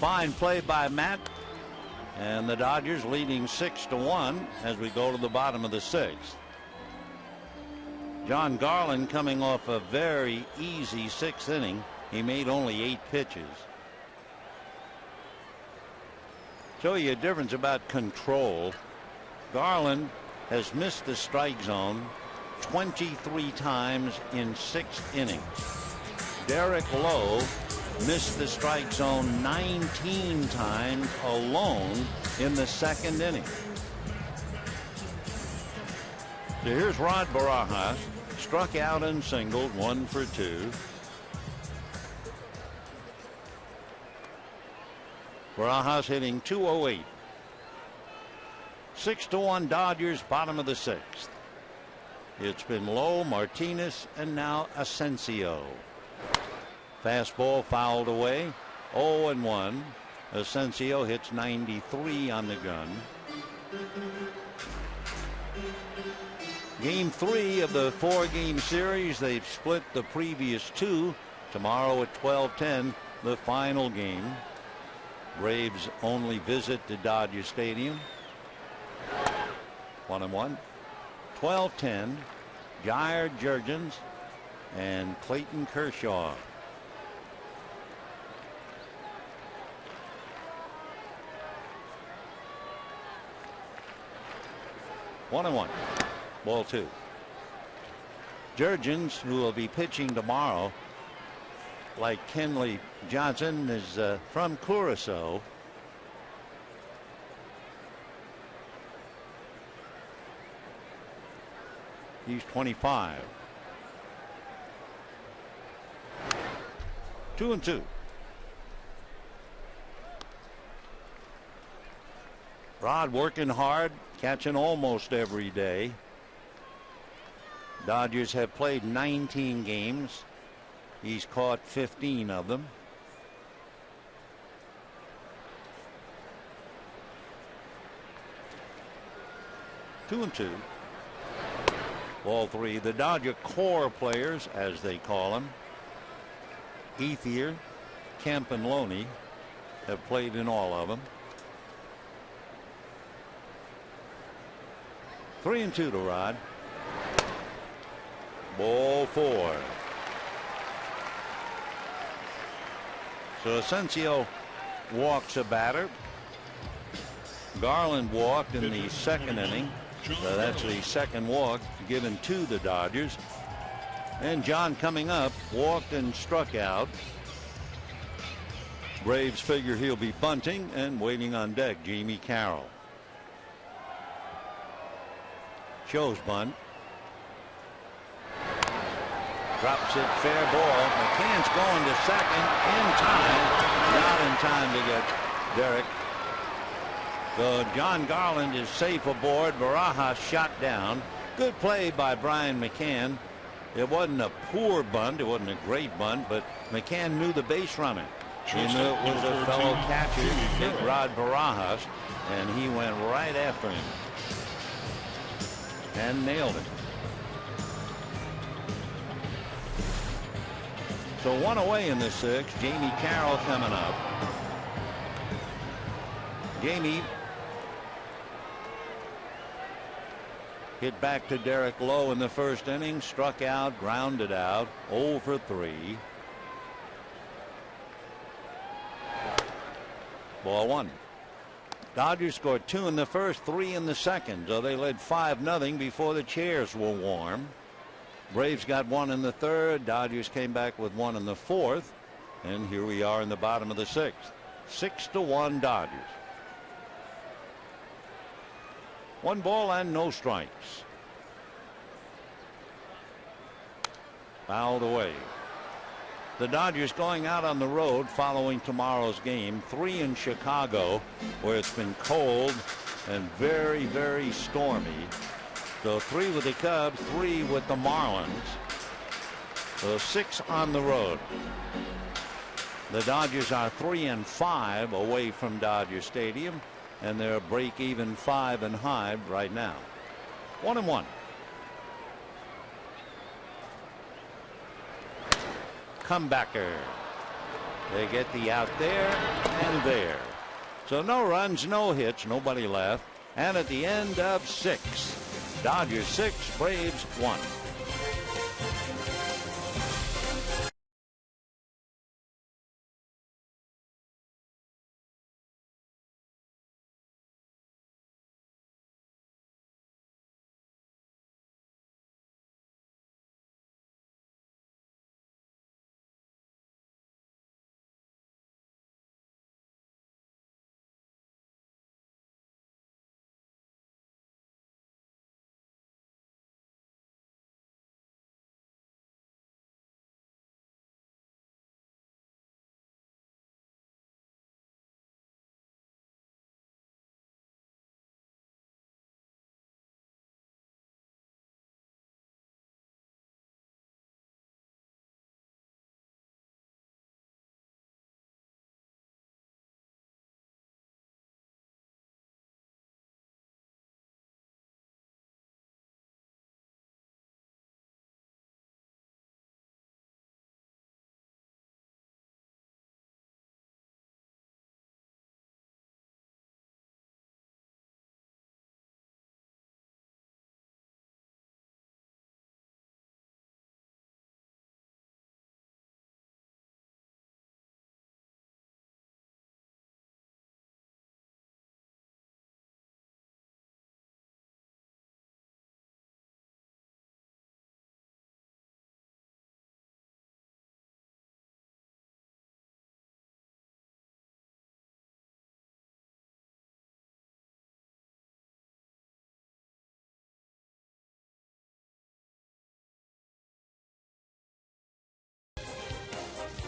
Fine play by Matt, and the Dodgers leading 6-1 as we go to the bottom of the 6th. John Garland coming off a very easy 6th inning. He made only 8 pitches. Show you a difference about control. Garland has missed the strike zone 23 times in 6 innings. Derek Lowe missed the strike zone 19 times alone in the 2nd inning. So here's Rod Barajas. Struck out and singled, 1 for 2. Barajas hitting .208. 6-1 Dodgers, bottom of the 6th. It's been Lowe, Martinez, and now Asensio. Fastball fouled away. 0-1. Asensio hits 93 on the gun. Game 3 of the 4-game series. They've split the previous 2. Tomorrow at 12:10, the final game. Braves only visit to Dodger Stadium. 1-1. 12:10. Jair Jurgens and Clayton Kershaw. One and one. Ball 2. Jurgens, who will be pitching tomorrow, like Kenley Johnson, is from Curacao. He's 25. 2-2. Rod working hard, catching almost every day. Dodgers have played 19 games. He's caught 15 of them. Two and two. Ball 3. The Dodger core players, as they call them, Ethier, Kemp, and Loney, have played in all of them. 3-2 to Rod. Ball 4. So Asensio walks a batter. Garland walked in the second inning. So that's the second walk given to the Dodgers. And John, coming up, walked and struck out. Braves figure he'll be bunting, and waiting on deck, Jamie Carroll. Shows bunt. Drops it, fair ball. McCann's going to second in time. Not in time to get Derek. So John Garland is safe aboard. Barajas shot down. Good play by Brian McCann. It wasn't a poor bunt. It wasn't a great bunt, but McCann knew the base runner. He knew it was a fellow catcher, hit Rod Barajas, and he went right after him and nailed it. So one away in the 6th. Jamie Carroll coming up. Jamie hit back to Derek Lowe in the first inning, struck out, grounded out, 0 for 3. Ball 1. Dodgers scored 2 in the first, 3 in the second, so they led 5-0 before the chairs were warm. Braves got 1 in the 3rd. Dodgers came back with 1 in the 4th, and here we are in the bottom of the 6th. 6-1 Dodgers. 1 ball and no strikes. Fouled away. The Dodgers going out on the road following tomorrow's game. 3 in Chicago, where it's been cold and very, very stormy. So 3 with the Cubs, 3 with the Marlins. So 6 on the road. The Dodgers are 3-5 away from Dodger Stadium, and they're break-even 5-5 right now. 1-1. Comebacker. They get the out there and there. So no runs, no hits, nobody left. And at the end of 6, Dodgers 6, Braves 1.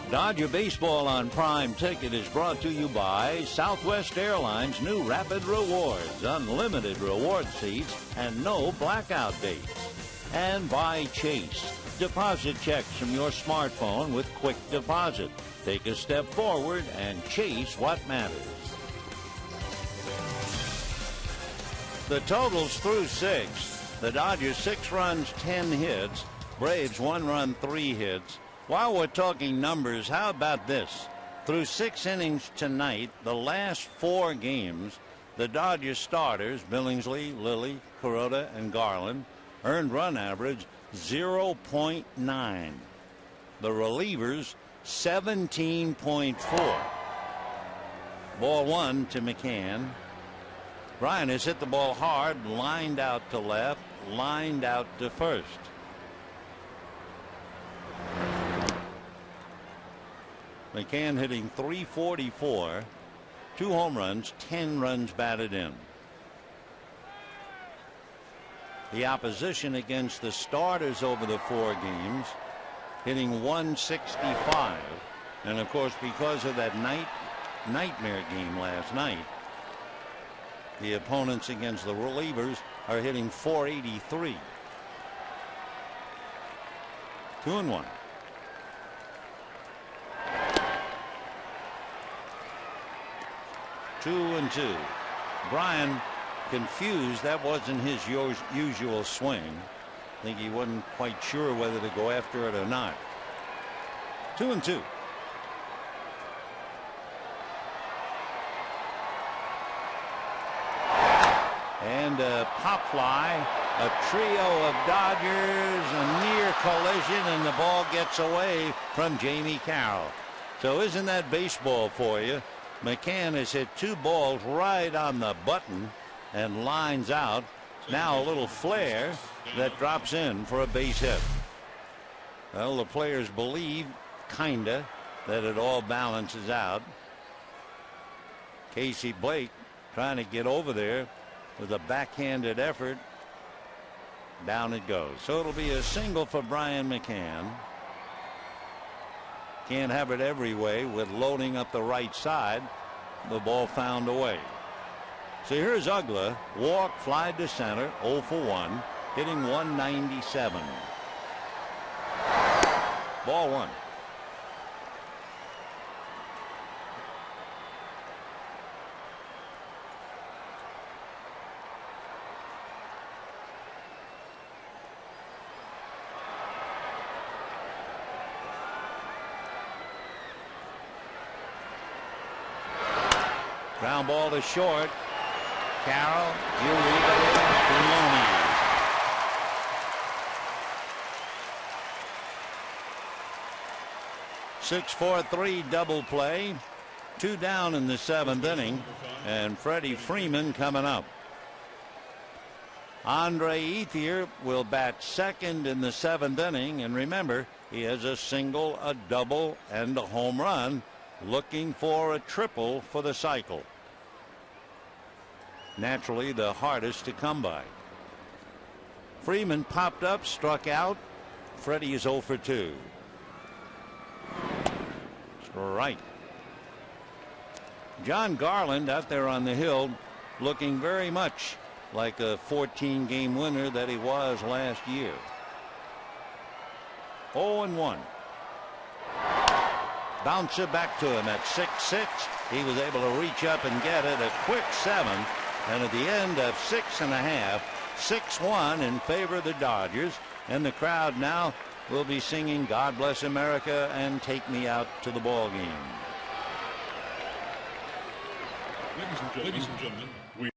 Dodger Baseball on Prime Ticket is brought to you by Southwest Airlines' new Rapid Rewards, unlimited reward seats, and no blackout dates. And by Chase. Deposit checks from your smartphone with quick deposit. Take a step forward and chase what matters. The totals through 6. The Dodgers 6 runs, 10 hits. Braves 1 run, 3 hits. While we're talking numbers, how about this? Through 6 innings tonight, the last 4 games, the Dodgers starters, Billingsley, Lilly, Kuroda, and Garland, earned run average 0.9. The relievers, 17.4. Ball 1 to McCann. Bryan has hit the ball hard, lined out to left, lined out to first. McCann hitting .344, 2 home runs, 10 runs batted in. The opposition against the starters over the 4 games hitting .165, and of course because of that nightmare game last night, the opponents against the relievers are hitting .483. 2-1. Two and 2. Bryan confused. That wasn't his usual swing. I think he wasn't quite sure whether to go after it or not. 2-2. And a pop fly, a trio of Dodgers, a near collision, and the ball gets away from Jamie Carroll. So isn't that baseball for you? McCann has hit 2 balls right on the button and lines out. Now a little flare that drops in for a base hit. Well, the players believe, kinda, that it all balances out. Casey Blake trying to get over there with a backhanded effort. Down it goes. So it'll be a single for Brian McCann. Can't have it every way with loading up the right side. The ball found a way. So here's Uggla. Walk, fly to center, 0 for 1, hitting .197. Ball 1. Ground ball to short. Carroll, you leave it in. Loney. Six-4-3 double play. 2 down in the 7th inning, and Freddie Freeman coming up. Andre Ethier will bat second in the 7th inning, and remember, he has a single, a double, and a home run, looking for a triple for the cycle. Naturally the hardest to come by. Freeman popped up, struck out. Freddie is 0 for 2. Strike. John Garland out there on the hill looking very much like a 14-game winner that he was last year. 0-1. Bounce it back to him at 6-6. He was able to reach up and get it. A quick 7. And at the end of 6.5, 6-1 in favor of the Dodgers. And the crowd now will be singing God Bless America and Take Me Out to the Ball Game. Ladies and gentlemen, we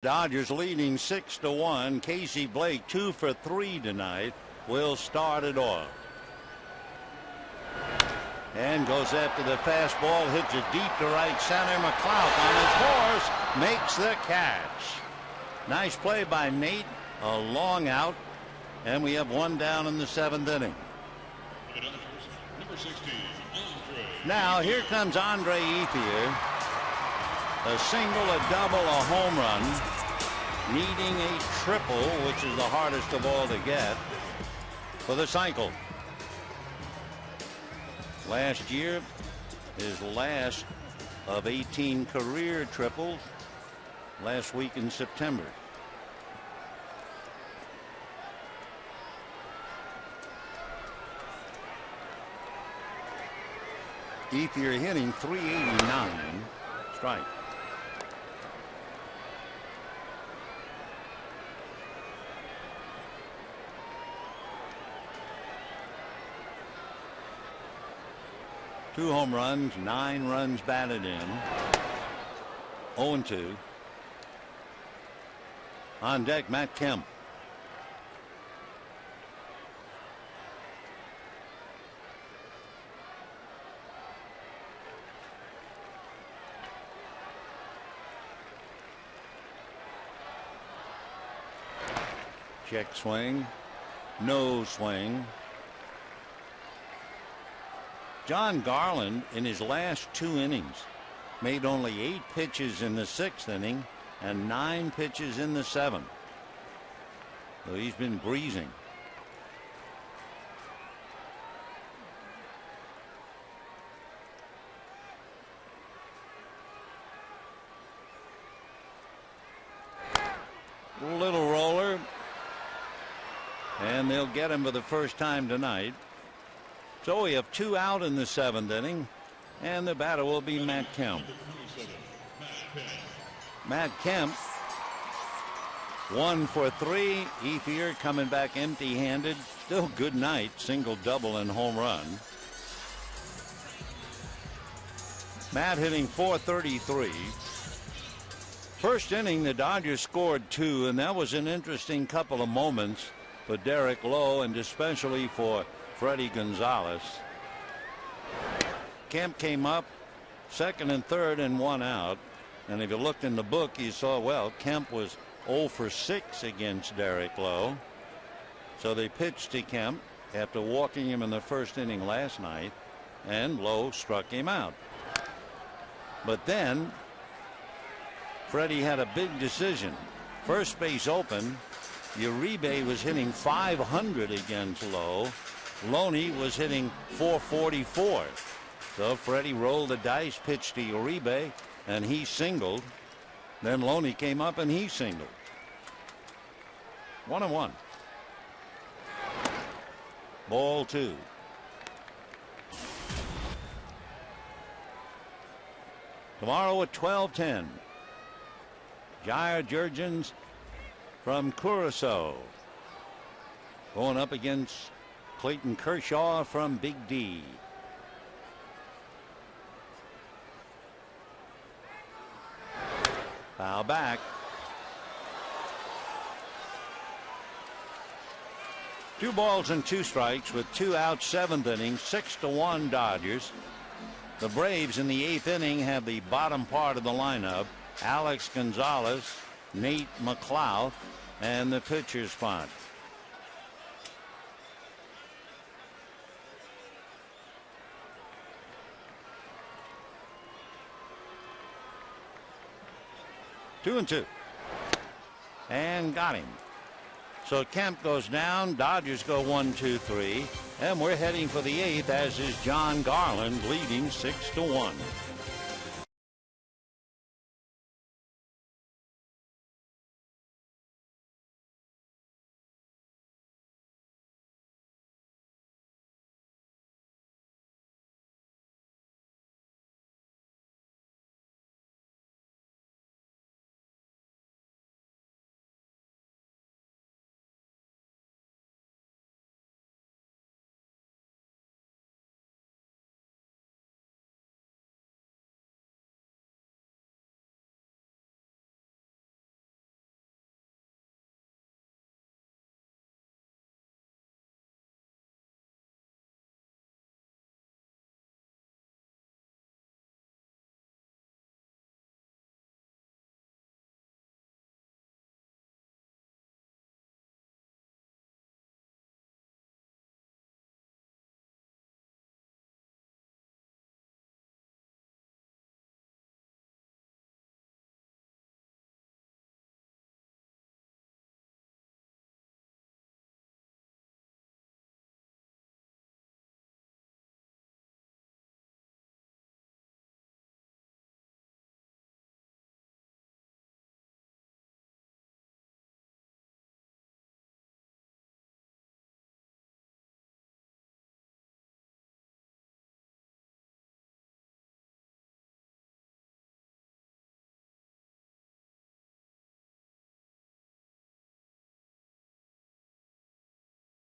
Dodgers leading 6-1. Casey Blake 2 for 3 tonight will start it off. And goes after the fastball, hits it deep to right center. McLeod on his horse makes the catch. Nice play by Nate. A long out. And we have one down in the 7th inning. Number 16, Andre. Now here comes Andre Ethier. A single, a double, a home run. Needing a triple, which is the hardest of all to get for the cycle. Last year, his last of 18 career triples last week in September. Ethier hitting .389. Strike. Two home runs, 9 runs batted in. 0-2. On deck, Matt Kemp. Check swing. No swing. John Garland in his last 2 innings made only 8 pitches in the 6th inning and 9 pitches in the 7th. So he's been breezing. Little roller. And they'll get him for the first time tonight. So we have 2 out in the 7th inning, and the batter will be Matt Kemp. Matt Kemp 1 for 3. Ethier coming back empty-handed. Still good night. Single, double, and home run. Matt hitting .433. First inning, the Dodgers scored 2, and that was an interesting couple of moments for Derek Lowe and especially for Freddie Gonzalez. Kemp came up 2nd and 3rd and 1 out. And if you looked in the book, you saw, well, Kemp was 0 for 6 against Derek Lowe. So they pitched to Kemp after walking him in the first inning last night, and Lowe struck him out. But then Freddie had a big decision. First base open. Uribe was hitting .500 against Lowe. Loney was hitting .444. So Freddie rolled the dice, pitched to Uribe, and he singled. Then Loney came up and he singled. 1-1. Ball 2. Tomorrow at 12:10. Jair Jurgens from Curacao going up against Clayton Kershaw from Big D. Foul back. 2 balls and 2 strikes with 2 outs, 7th inning, 6-1 Dodgers. The Braves in the 8th inning have the bottom part of the lineup. Alex Gonzalez, Nate McLeod, and the pitcher spot. Two and 2. And got him. So Kemp goes down. Dodgers go 1-2-3. And we're heading for the 8th, as is John Garland, leading 6-1.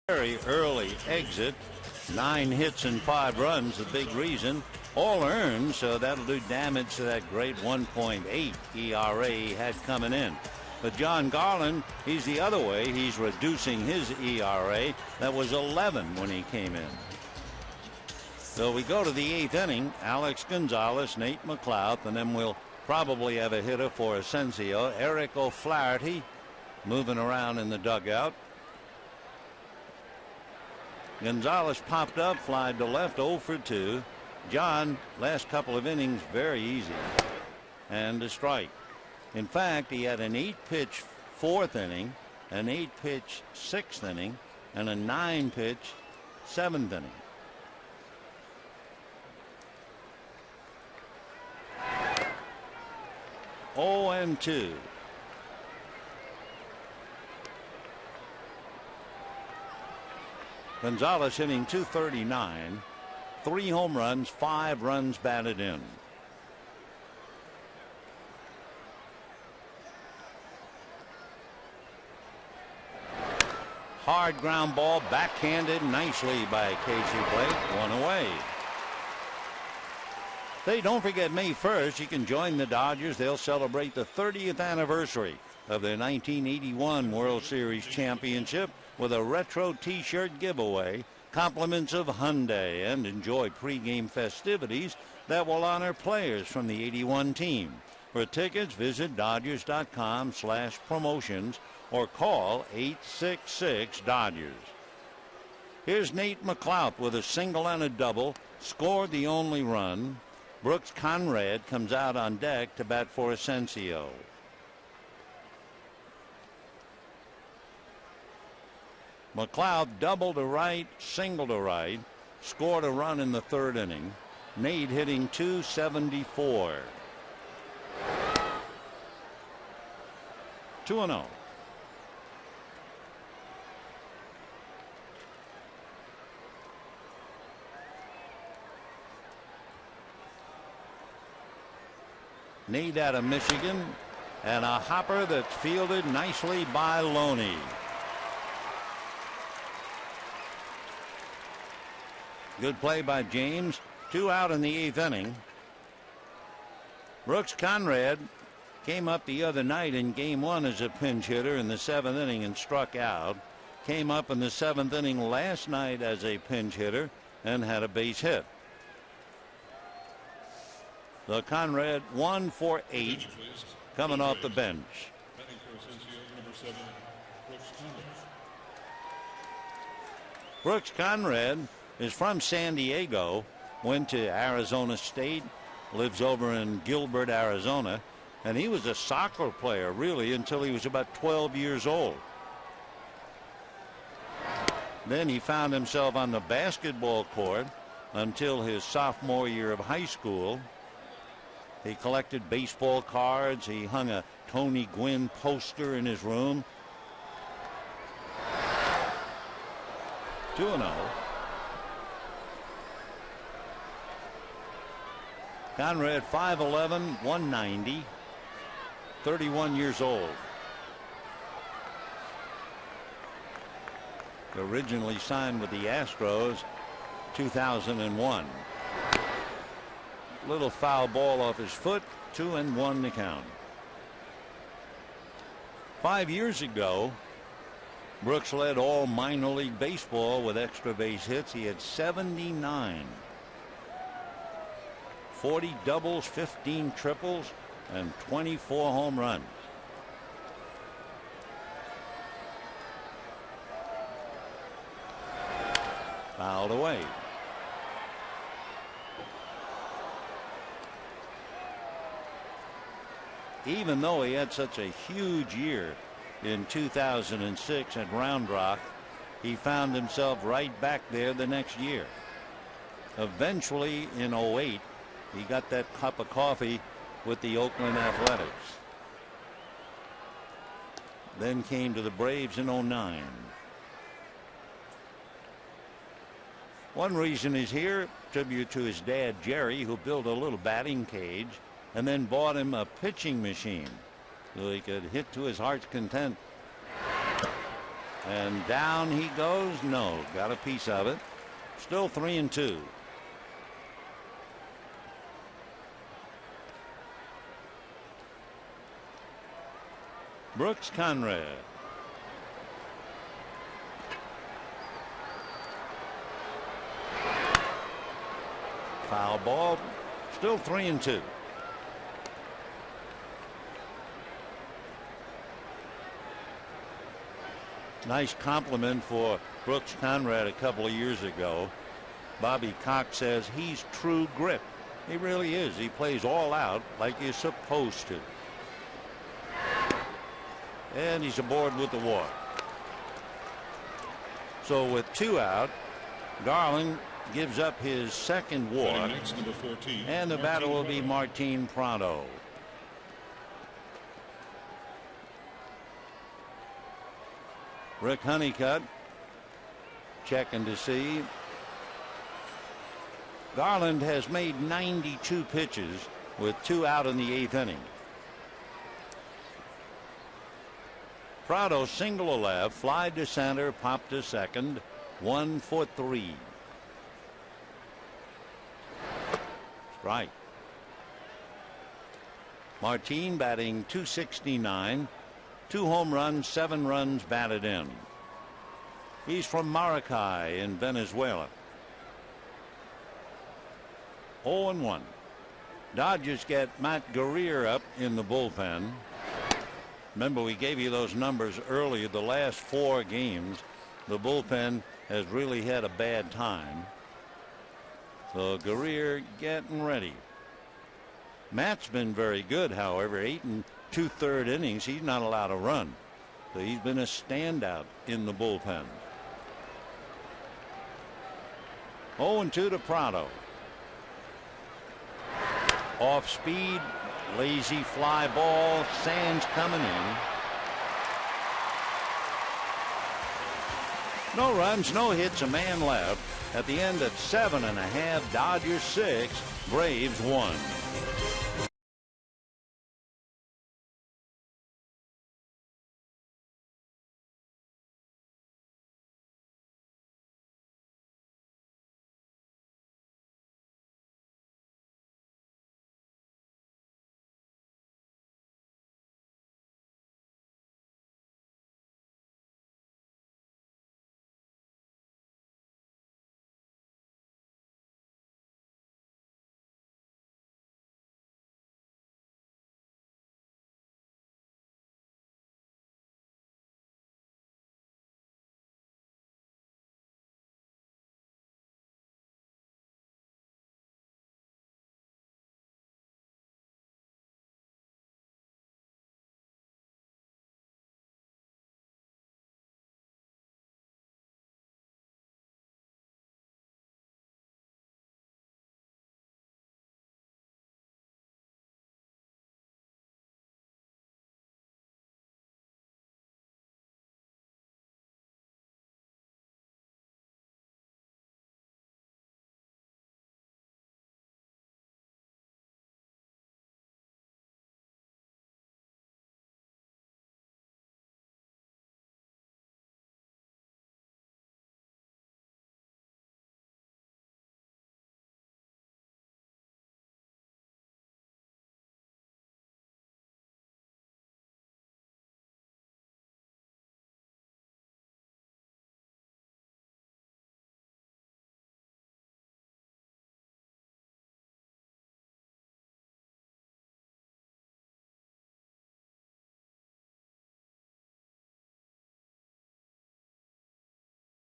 very early exit. 9 hits and 5 runs, the big reason. All earned, so that'll do damage to that great 1.8 ERA he had coming in. But John Garland, he's the other way. He's reducing his ERA. That was 11 when he came in. So we go to the 8th inning. Alex Gonzalez, Nate McLeod, and then we'll probably have a hitter for Asensio. Eric O'Flaherty moving around in the dugout. Gonzalez popped up, fly to left, 0 for 2. John, last couple of innings, very easy. And a strike. In fact, he had an 8-pitch 4th inning, an 8-pitch 6th inning, and a 9-pitch 7th inning. Oh and 2. Gonzalez hitting .239, 3 home runs, 5 runs batted in. Hard ground ball, backhanded nicely by Casey Blake, 1 away. Hey, don't forget May 1st, you can join the Dodgers. They'll celebrate the 30th anniversary of their 1981 World Series championship with a retro t-shirt giveaway, compliments of Hyundai, and enjoy pregame festivities that will honor players from the 81 team. For tickets, visit Dodgers.com/promotions or call 866-DODGERS. Here's Nate McLeod with a single and a double, scored the only run. Brooks Conrad comes out on deck to bat for Asensio. McLeod double to right, single to right, scored a run in the 3rd inning. Nate hitting .274. 2-0. Nate out of Michigan, and a hopper that's fielded nicely by Loney. Good play by James. 2 out in the 8th inning. Brooks Conrad came up the other night in Game 1 as a pinch hitter in the 7th inning and struck out. Came up in the 7th inning last night as a pinch hitter and had a base hit. The Conrad 1 for 8 coming off the bench. Brooks Conrad is from San Diego, went to Arizona State, lives over in Gilbert, Arizona, and he was a soccer player really until he was about 12 years old. Then he found himself on the basketball court until his sophomore year of high school. He collected baseball cards. He hung a Tony Gwynn poster in his room. 2-0. Conrad 5'11", 190, 31 years old. Originally signed with the Astros 2001. Little foul ball off his foot, 2-1 to count. 5 years ago, Brooks led all minor league baseball with extra base hits. He had 79. 40 doubles, 15 triples, and 24 home runs. Fouled away. Even though he had such a huge year in 2006 at Round Rock, he found himself right back there the next year. Eventually in 08, he got that cup of coffee with the Oakland Athletics. Then came to the Braves in 09. One reason he's here, tribute to his dad Jerry, who built a little batting cage and then bought him a pitching machine so he could hit to his heart's content. And down he goes. No, got a piece of it. Still 3-2. Brooks Conrad. Foul ball. Still 3-2. Nice compliment for Brooks Conrad a couple of years ago. Bobby Cox says he's true grit. He really is. He plays all out like he's supposed to. And he's aboard with the walk. So with 2 out, Garland gives up his second walk. Next, number 14, and the batter will be Martin Prado. Rick Honeycutt checking to see. Garland has made 92 pitches with 2 out in the 8th inning. Prado single to left, fly to center, pop to second, 1 for 3. Strike. Martin batting .269, 2 home runs, 7 runs batted in. He's from Maracay in Venezuela. 0-1. Dodgers get Matt Guerrier up in the bullpen. Remember, we gave you those numbers earlier. The last 4 games, the bullpen has really had a bad time. So Guerrier getting ready. Matt's been very good, however. 8 2/3 innings. He's not allowed to run. So he's been a standout in the bullpen. 0-2 to Prado. Off speed, lazy fly ball. Sands coming in. No runs, no hits, a man left. At the end of 7.5, Dodgers 6, Braves 1.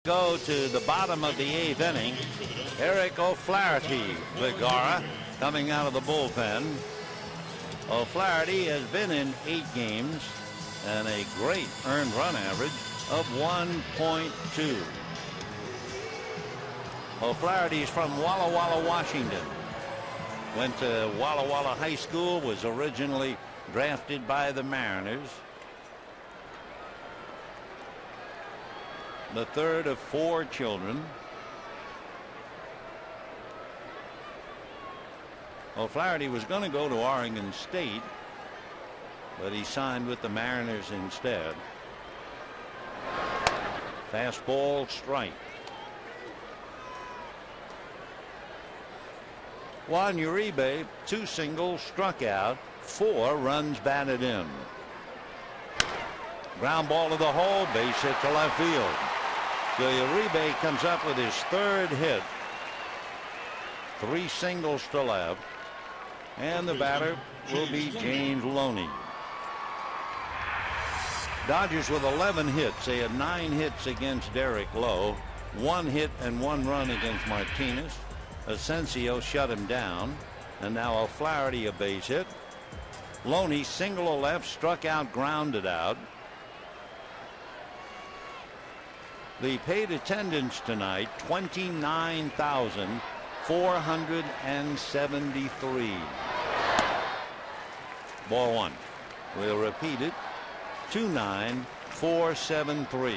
Go to the bottom of the 8th inning. Eric O'Flaherty, Vigara, coming out of the bullpen. O'Flaherty has been in 8 games and a great earned run average of 1.2. O'Flaherty's from Walla Walla, Washington. Went to Walla Walla High School, was originally drafted by the Mariners. The third of 4 children. O'Flaherty was going to go to Oregon State, but he signed with the Mariners instead. Fastball, strike. Juan Uribe, 2 singles, struck out, 4 runs batted in. Ground ball to the hole, base hit to left field. So Uribe comes up with his 3rd hit. 3 singles to left. And the batter will be James Loney. Dodgers with 11 hits. They had 9 hits against Derek Lowe, 1 hit and 1 run against Martinez. Asensio shut him down, and now O'Flaherty a base hit. Loney single to left, struck out, grounded out. The paid attendance tonight, 29,473. Ball 1. We'll repeat it. 29,473.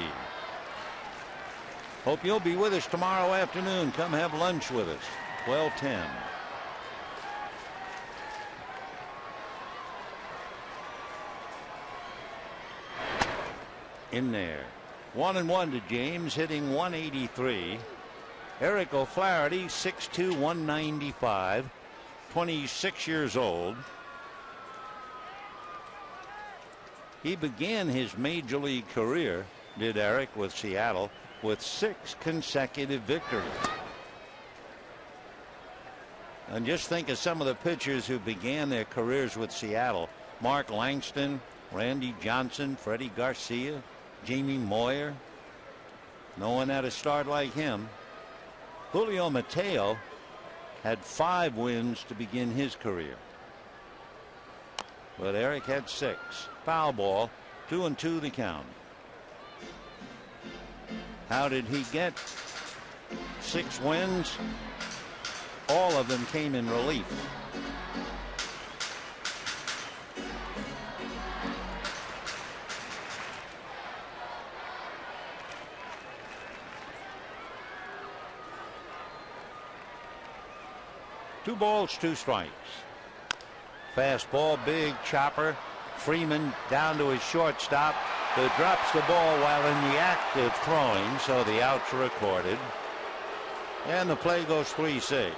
Hope you'll be with us tomorrow afternoon. Come have lunch with us. 12:10. In there. 1-1 to James, hitting 183. Eric O'Flaherty, 6'2", 195, 26 years old. He began his major league career, did Eric, with Seattle, with 6 consecutive victories. And just think of some of the pitchers who began their careers with Seattle. Mark Langston, Randy Johnson, Freddie Garcia, Jamie Moyer. No one had a start like him. Julio Mateo had 5 wins to begin his career. But Eric had 6. Foul ball, 2-2 the count. How did he get 6 wins? All of them came in relief. Two balls, 2 strikes. Fastball, big chopper. Freeman down to his shortstop, who drops the ball while in the act of throwing, so the out's recorded. And the play goes 3-6.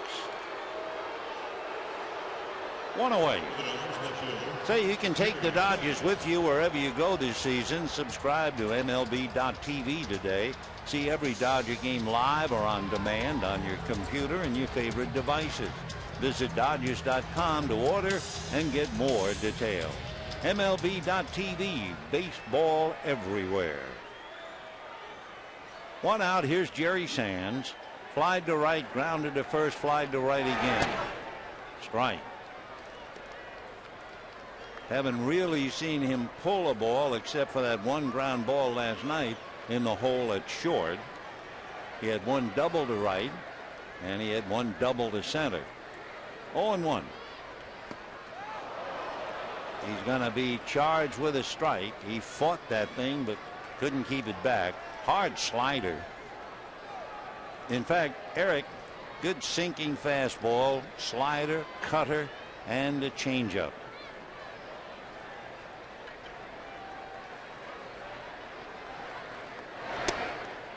1 away. Say, you can take the Dodgers with you wherever you go this season. Subscribe to MLB.TV today. See every Dodger game live or on demand on your computer and your favorite devices. Visit Dodgers.com to order and get more details. MLB.TV, baseball everywhere. 1 out, here's Jerry Sands. Flied to right, grounded to first, flied to right again. Strike. Haven't really seen him pull a ball except for that 1 ground ball last night in the hole at short. He had 1 double to right, and he had 1 double to center. 0-1. He's going to be charged with a strike. He fought that thing but couldn't keep it back. Hard slider. In fact, Eric, good sinking fastball, slider, cutter, and a changeup.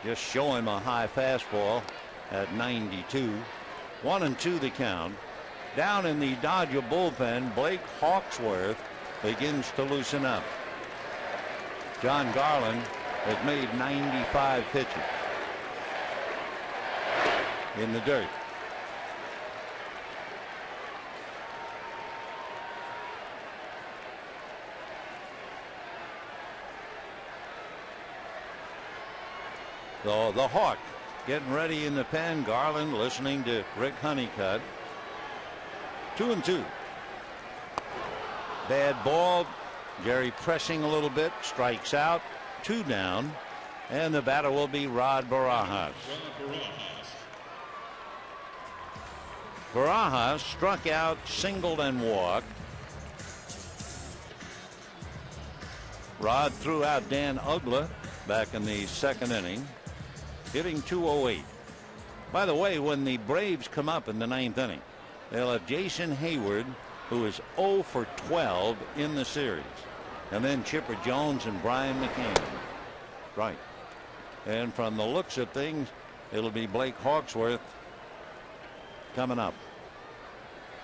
Just show him a high fastball at 92. 1-2 the count. Down in the Dodger bullpen, Blake Hawksworth begins to loosen up. John Garland has made 95 pitches. In the dirt. So the Hawk getting ready in the pen. Garland listening to Rick Honeycutt. 2-2. Bad ball. Jerry pressing a little bit. Strikes out. 2 down. And the batter will be Rod Barajas. Barajas struck out, singled, and walked. Rod threw out Dan Ugla back in the 2nd inning, hitting .208. By the way, when the Braves come up in the 9th inning, they'll have Jason Hayward, who is 0 for 12 in the series, and then Chipper Jones and Brian McCann. Right. And from the looks of things, it'll be Blake Hawksworth coming up.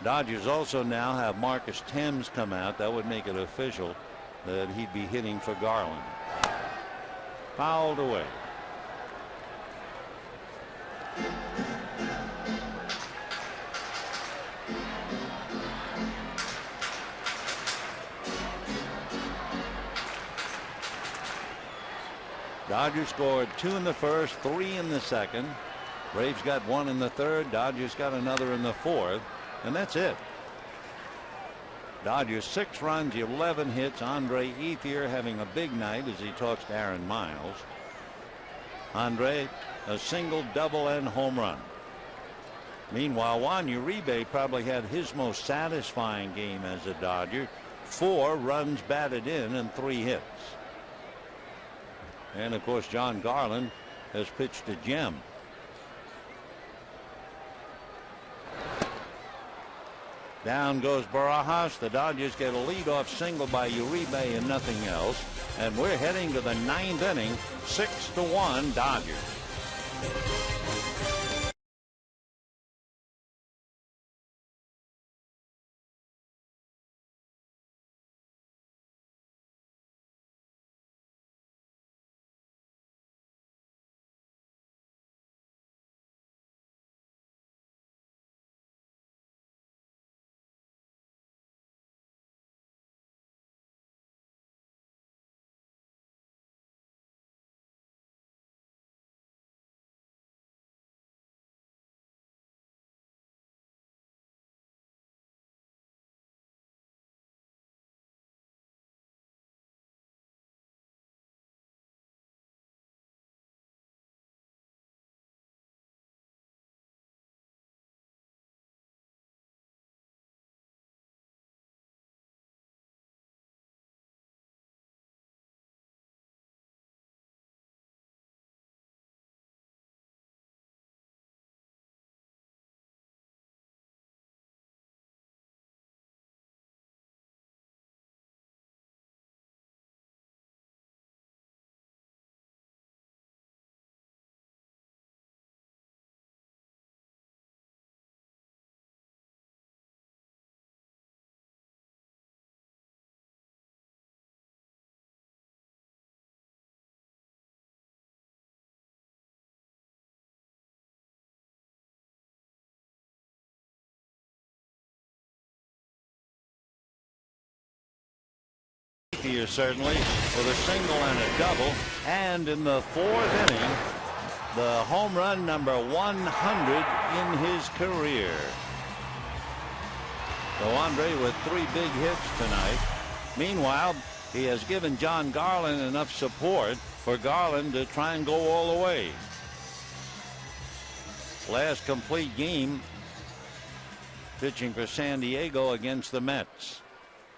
Dodgers also now have Marcus Thames come out. That would make it official that he'd be hitting for Garland. Fouled away. Dodgers scored 2 in the first, 3 in the second. Braves got 1 in the third. Dodgers got another in the fourth. And that's it. Dodgers 6 runs, 11 hits. Andre Ethier having a big night as he talks to Aaron Miles. Andre, a single, double, and home run. Meanwhile, Juan Uribe probably had his most satisfying game as a Dodger. 4 runs batted in and 3 hits. And of course, John Garland has pitched a gem. Down goes Barajas. The Dodgers get a leadoff single by Uribe and nothing else. And we're heading to the 9th inning, 6-1 Dodgers. Here certainly with a single and a double, and in the 4th inning the home run number 100 in his career. So Andre with 3 big hits tonight. Meanwhile, he has given John Garland enough support for Garland to try and go all the way. Last complete game pitching for San Diego against the Mets.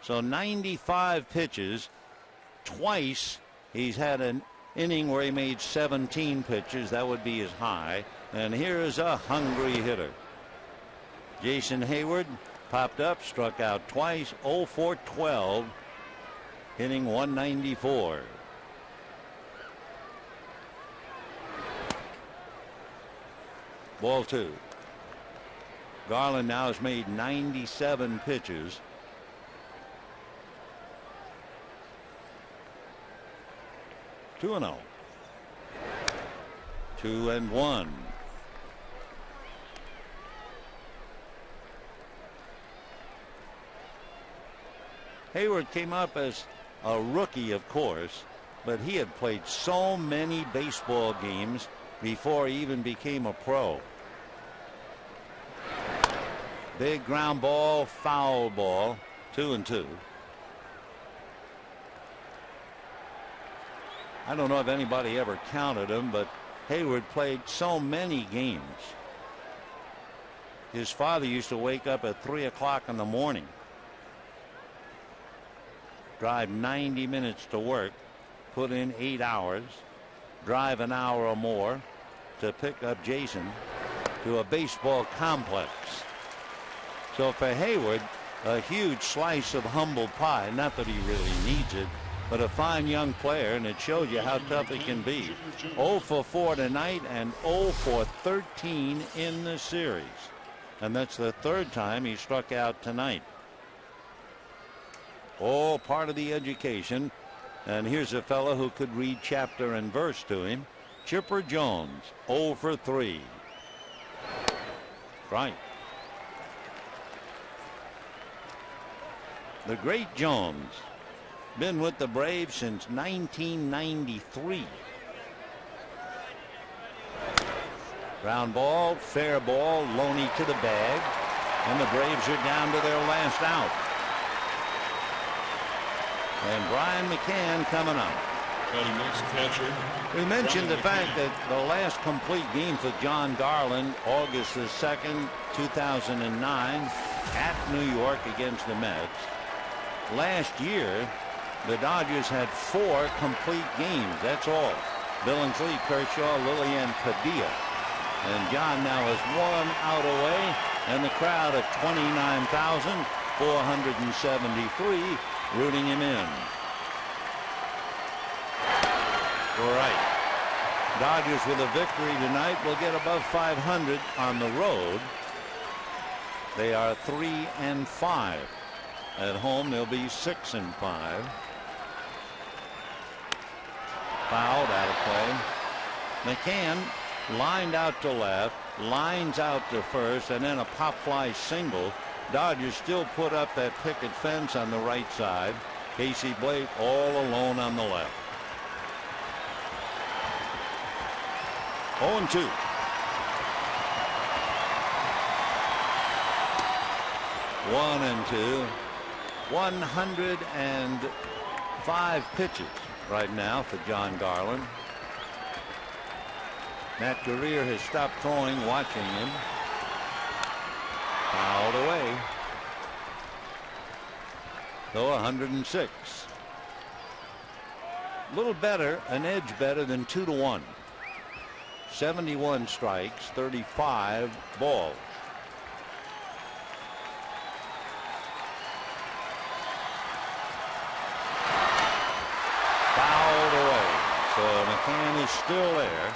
So 95 pitches. Twice he's had an inning where he made 17 pitches. That would be his high. And here is a hungry hitter. Jason Hayward popped up, struck out twice, 0 for 12, hitting 194. Ball 2. Garland now has made 97 pitches. 2-0. 2-1. Hayward came up as a rookie, of course, but he had played so many baseball games before he even became a pro. Big ground ball, foul ball, 2-2. I don't know if anybody ever counted him, but Hayward played so many games. His father used to wake up at 3 o'clock in the morning, drive 90 minutes to work, put in 8 hours, drive an hour or more to pick up Jason to a baseball complex. So for Hayward, a huge slice of humble pie. Not that he really needs it, but a fine young player, and it shows you how tough it can be. 0 for 4 tonight and 0 for 13 in the series. And that's the third time he struck out tonight. All part of the education. And here's a fellow who could read chapter and verse to him. Chipper Jones, 0 for 3. Right. The great Jones, been with the Braves since 1993. Ground ball, fair ball, Loney to the bag, and the Braves are down to their last out. And Brian McCann coming up. Catcher. We mentioned the fact that the last complete game for John Garland, August the 2nd, 2009, at New York against the Mets. Last year, the Dodgers had 4 complete games. That's all. Billingsley, Kershaw, Lillian, Padilla. And John now is 1 out away, and the crowd of 29,473 rooting him in. Right. Dodgers with a victory tonight will get above 500 on the road. They are 3-5. At home they'll be 6-5. Fouled, out of play. McCann lined out to left, lines out to first, and then a pop fly single. Dodgers still put up that picket fence on the right side. Casey Blake all alone on the left. 0-2. One and two. 105 pitches right now for John Garland. Matt Guerrier has stopped throwing, watching him. Fouled away. So 106. A little better, an edge better than 2-1. 71 strikes, 35 balls. Fouled away. So McCann is still there,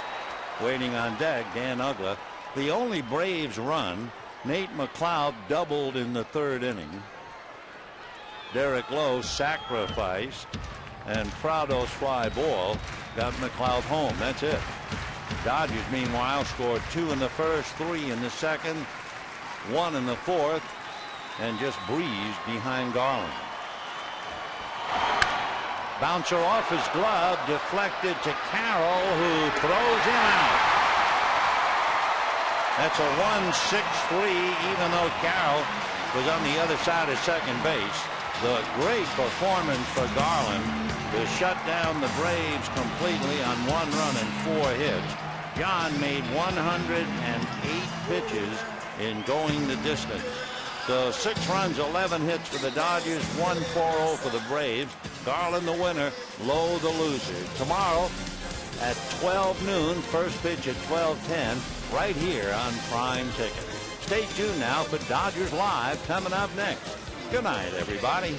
waiting on deck. Dan Uggla. The only Braves run, Nate McLeod doubled in the 3rd inning. Derek Lowe sacrificed, and Prado's fly ball got McLeod home. That's it. Dodgers, meanwhile, scored 2 in the first, 3 in the second, 1 in the 4th, and just breezed behind Garland. Bouncer off his glove, deflected to Carroll, who throws him out. That's a 1-6-3, even though Carroll was on the other side of second base. The great performance for Garland to shut down the Braves completely on 1 run and 4 hits. John made 108 pitches in going the distance. So 6 runs, 11 hits for the Dodgers, 1-4-0 for the Braves. Garland the winner, Lowe the loser. Tomorrow at 12 noon, first pitch at 12:10, right here on Prime Ticket. Stay tuned now for Dodgers Live coming up next. Good night, everybody.